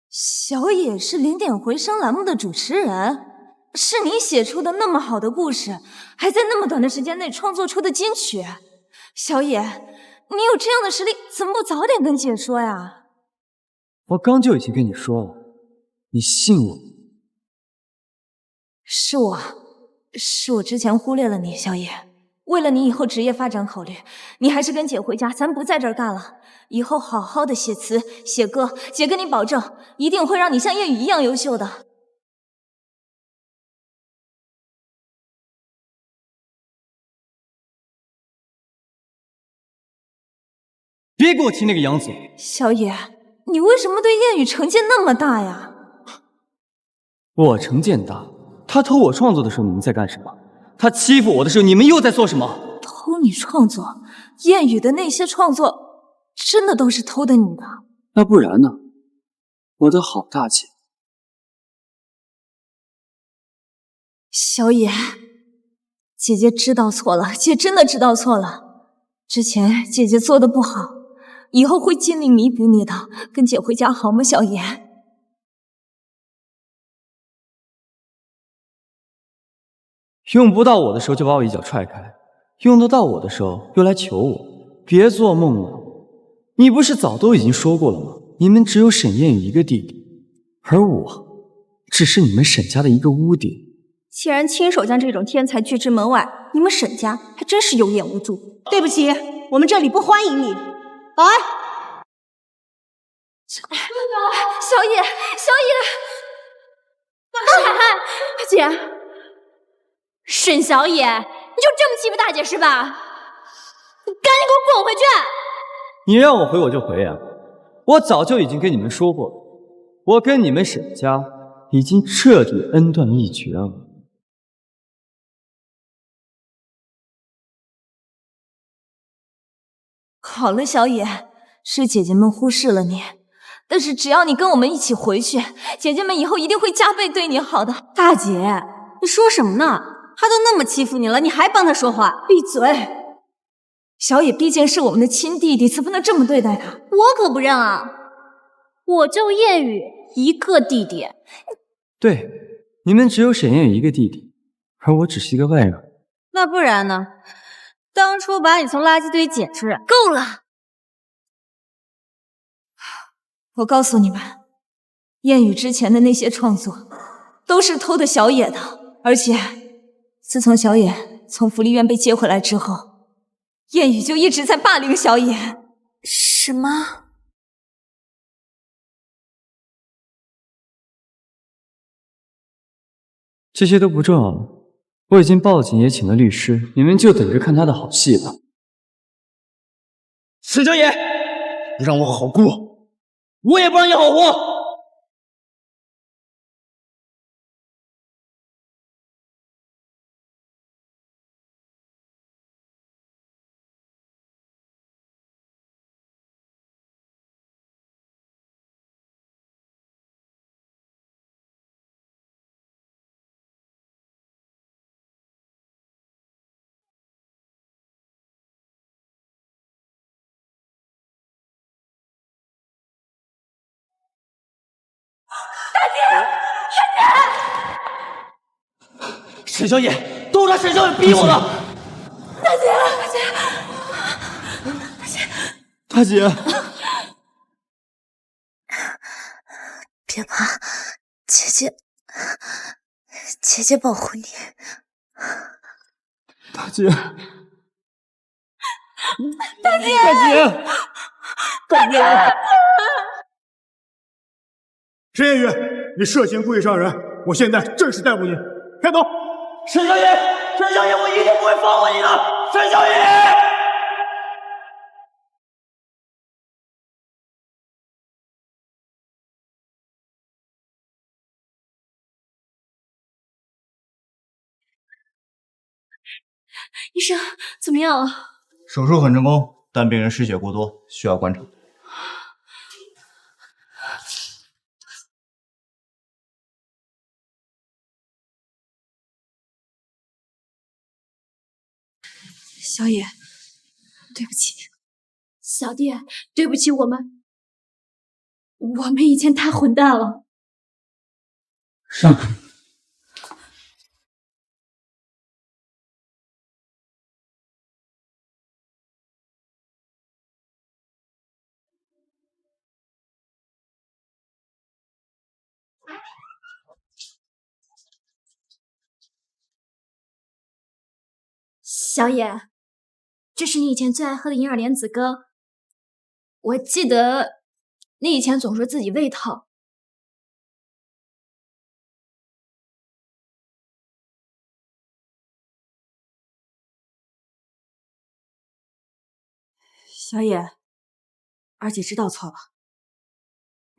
小野是0点回声栏目的主持人？是你写出的那么好的故事，还在那么短的时间内创作出的金曲？小野，你有这样的实力，怎么不早点跟姐说呀？我刚就已经跟你说了，你信我？是我之前忽略了你，小野。为了你以后职业发展考虑，你还是跟姐回家，咱不在这儿干了。以后好好的写词写歌，姐跟你保证，一定会让你像谚语一样优秀的。别给我提那个杨子！小野，你为什么对谚语成见那么大呀？我成见大，他偷我创作的时候你们在干什么？他欺负我的时候你们又在做什么？偷你创作？谚语的那些创作真的都是偷的你的？那不然呢？我的好大姐。小野，姐姐知道错了，姐真的知道错了。之前姐姐做的不好，以后会尽力弥补你的。跟姐回家好吗，小野？用不到我的时候就把我一脚踹开，用得到我的时候又来求我，别做梦了！你不是早都已经说过了吗？你们只有沈燕宇一个弟弟，而我只是你们沈家的一个污点。既然亲手将这种天才拒之门外，你们沈家还真是有眼无珠。对不起，我们这里不欢迎你。保安，小野，姐，沈小野，你就这么欺负大姐是吧？你赶紧给我滚回去！你让我回我就回呀！我早就已经跟你们说过了，我跟你们沈家已经彻底恩断义绝了。好了，小野，是姐姐们忽视了你，但是只要你跟我们一起回去，姐姐们以后一定会加倍对你好的。大姐，你说什么呢？他都那么欺负你了，你还帮他说话？闭嘴！小野毕竟是我们的亲弟弟，怎么能这么对待他？我可不认啊！我就谚语一个弟弟。对，你们只有沈燕宇一个弟弟，而我只是一个外人。那不然呢？当初把你从垃圾堆捡出来，够了！我告诉你们，谚语之前的那些创作都是偷的小野的，而且自从小野从福利院被接回来之后，谚语就一直在霸凌小野。什么？这些都不重要了，我已经报了警，也请了律师，你们就等着看他的好戏吧。沈小野，你让我好过，我也不让你好活。沈小野，都是沈小野逼我的。大姐，大姐，别怕，姐姐保护你。大姐，大姐，大姐，沈言宇，你涉嫌故意伤人，我现在正式逮捕你，开刀！沈小野，沈小野，我一定不会放过你的，沈小野。医生怎么样了？手术很成功，但病人失血过多，需要观察。小野，对不起。小弟，对不起，我们以前太混蛋了。上。小野，这是你以前最爱喝的银耳莲子羹。我记得你以前总说自己胃疼。小野，二姐知道错了。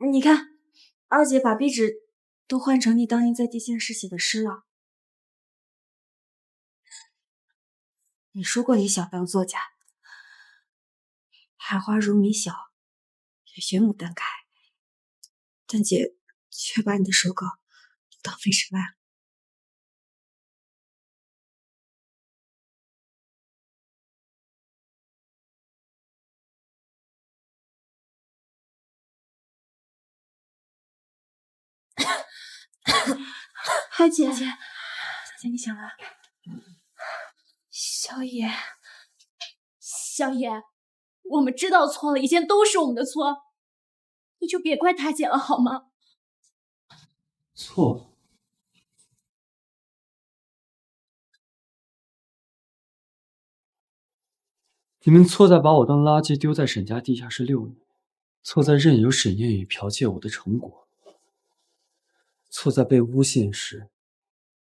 你看，二姐把壁纸都换成你当年在地下室写的诗了。你说过你想当作家，海花如米小，也学牡丹开，但姐却把你的手稿都当废纸烂了。海姐，小姐，你醒了。小野，我们知道错了，以前都是我们的错，你就别怪他姐了好吗？错了。你们错在把我当垃圾丢在沈家地下室6年，错在任由沈燕宇剽窃我的成果，错在被诬陷时，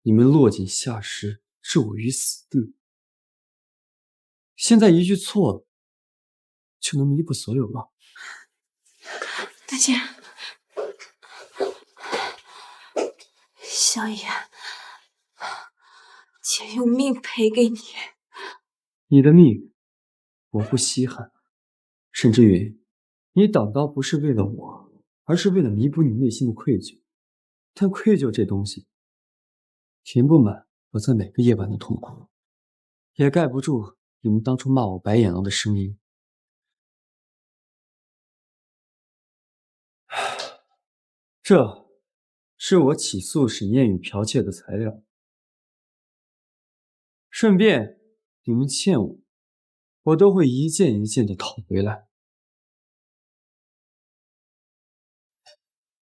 你们落井下石，置我于死地。现在一句错了，就能弥补所有吗？大姐，小野，姐用命赔给你。你的命我不稀罕，沈之云，你挡刀不是为了我，而是为了弥补你内心的愧疚。但愧疚这东西，填不满我在每个夜晚的痛苦，也盖不住你们当初骂我白眼狼的声音。这是我起诉沈燕宇剽窃的材料，顺便你们欠我都会一件一件的讨回来。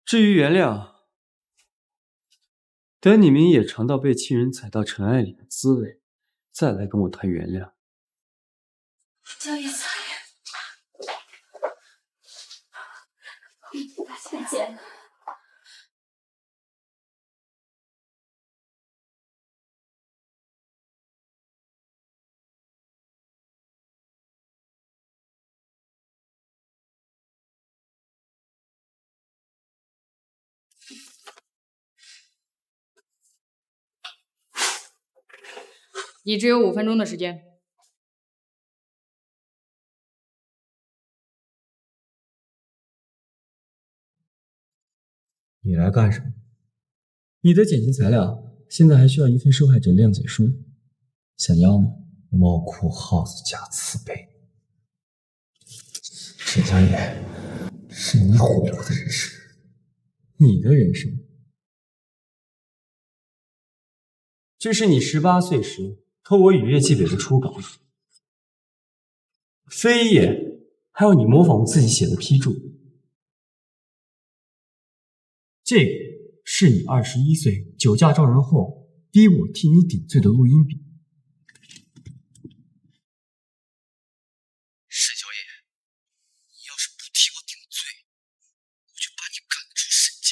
至于原谅，等你们也尝到被亲人踩到尘埃里的滋味，再来跟我谈原谅。小野，大姐，你只有5分钟的时间。你来干什么？你的减刑材料现在还需要一份受害者谅解书，想要吗？猫哭耗子假慈悲。沈小野，是你毁了我的人生，你的人生这是你18岁时偷我雨夜寄北的初稿，飞页，还有你模仿我自己写的批注。这个是你21岁酒驾撞人后逼我替你顶罪的录音笔。沈小野，你要是不替我顶罪，我就把你赶出沈家。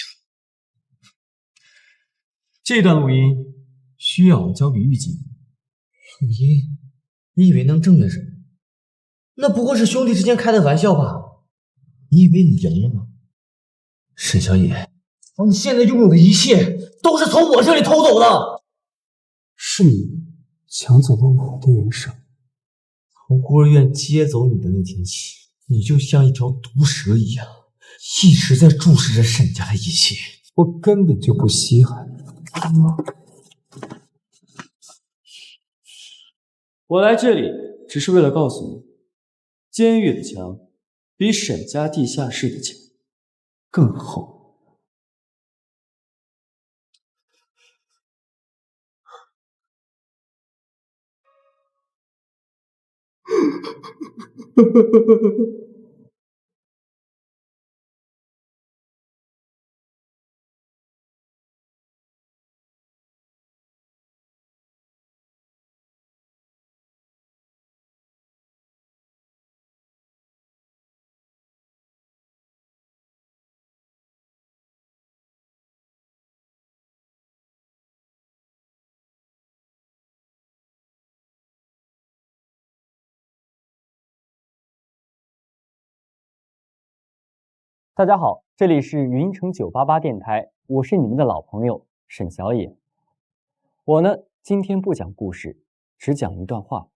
这段录音需要交给狱警。录音？你以为能证明什么？那不过是兄弟之间开的玩笑吧？你以为你赢了吗？沈小野，你现在拥有的一切都是从我这里偷走的。是你抢走了我的人生。从孤儿院接走你的那天起，你就像一条毒蛇一样，一直在注视着沈家的一切。我根本就不稀罕。我来这里只是为了告诉你，监狱的墙比沈家地下室的墙更厚。大家好，这里是云城988电台，我是你们的老朋友沈小野。我呢，今天不讲故事，只讲一段话。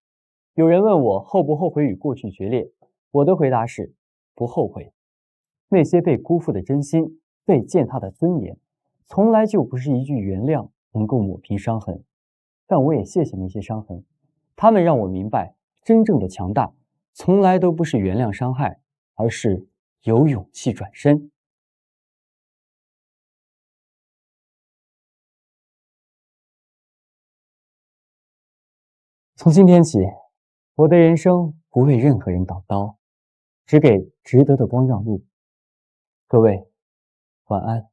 有人问我后不后悔与过去决裂，我的回答是不后悔。那些被辜负的真心，被践踏的尊严，从来就不是一句原谅能够抹平伤痕。但我也谢谢那些伤痕，他们让我明白，真正的强大，从来都不是原谅伤害，而是有勇气转身。从今天起，我的人生不为任何人挡刀，只给值得的光让路。各位，晚安。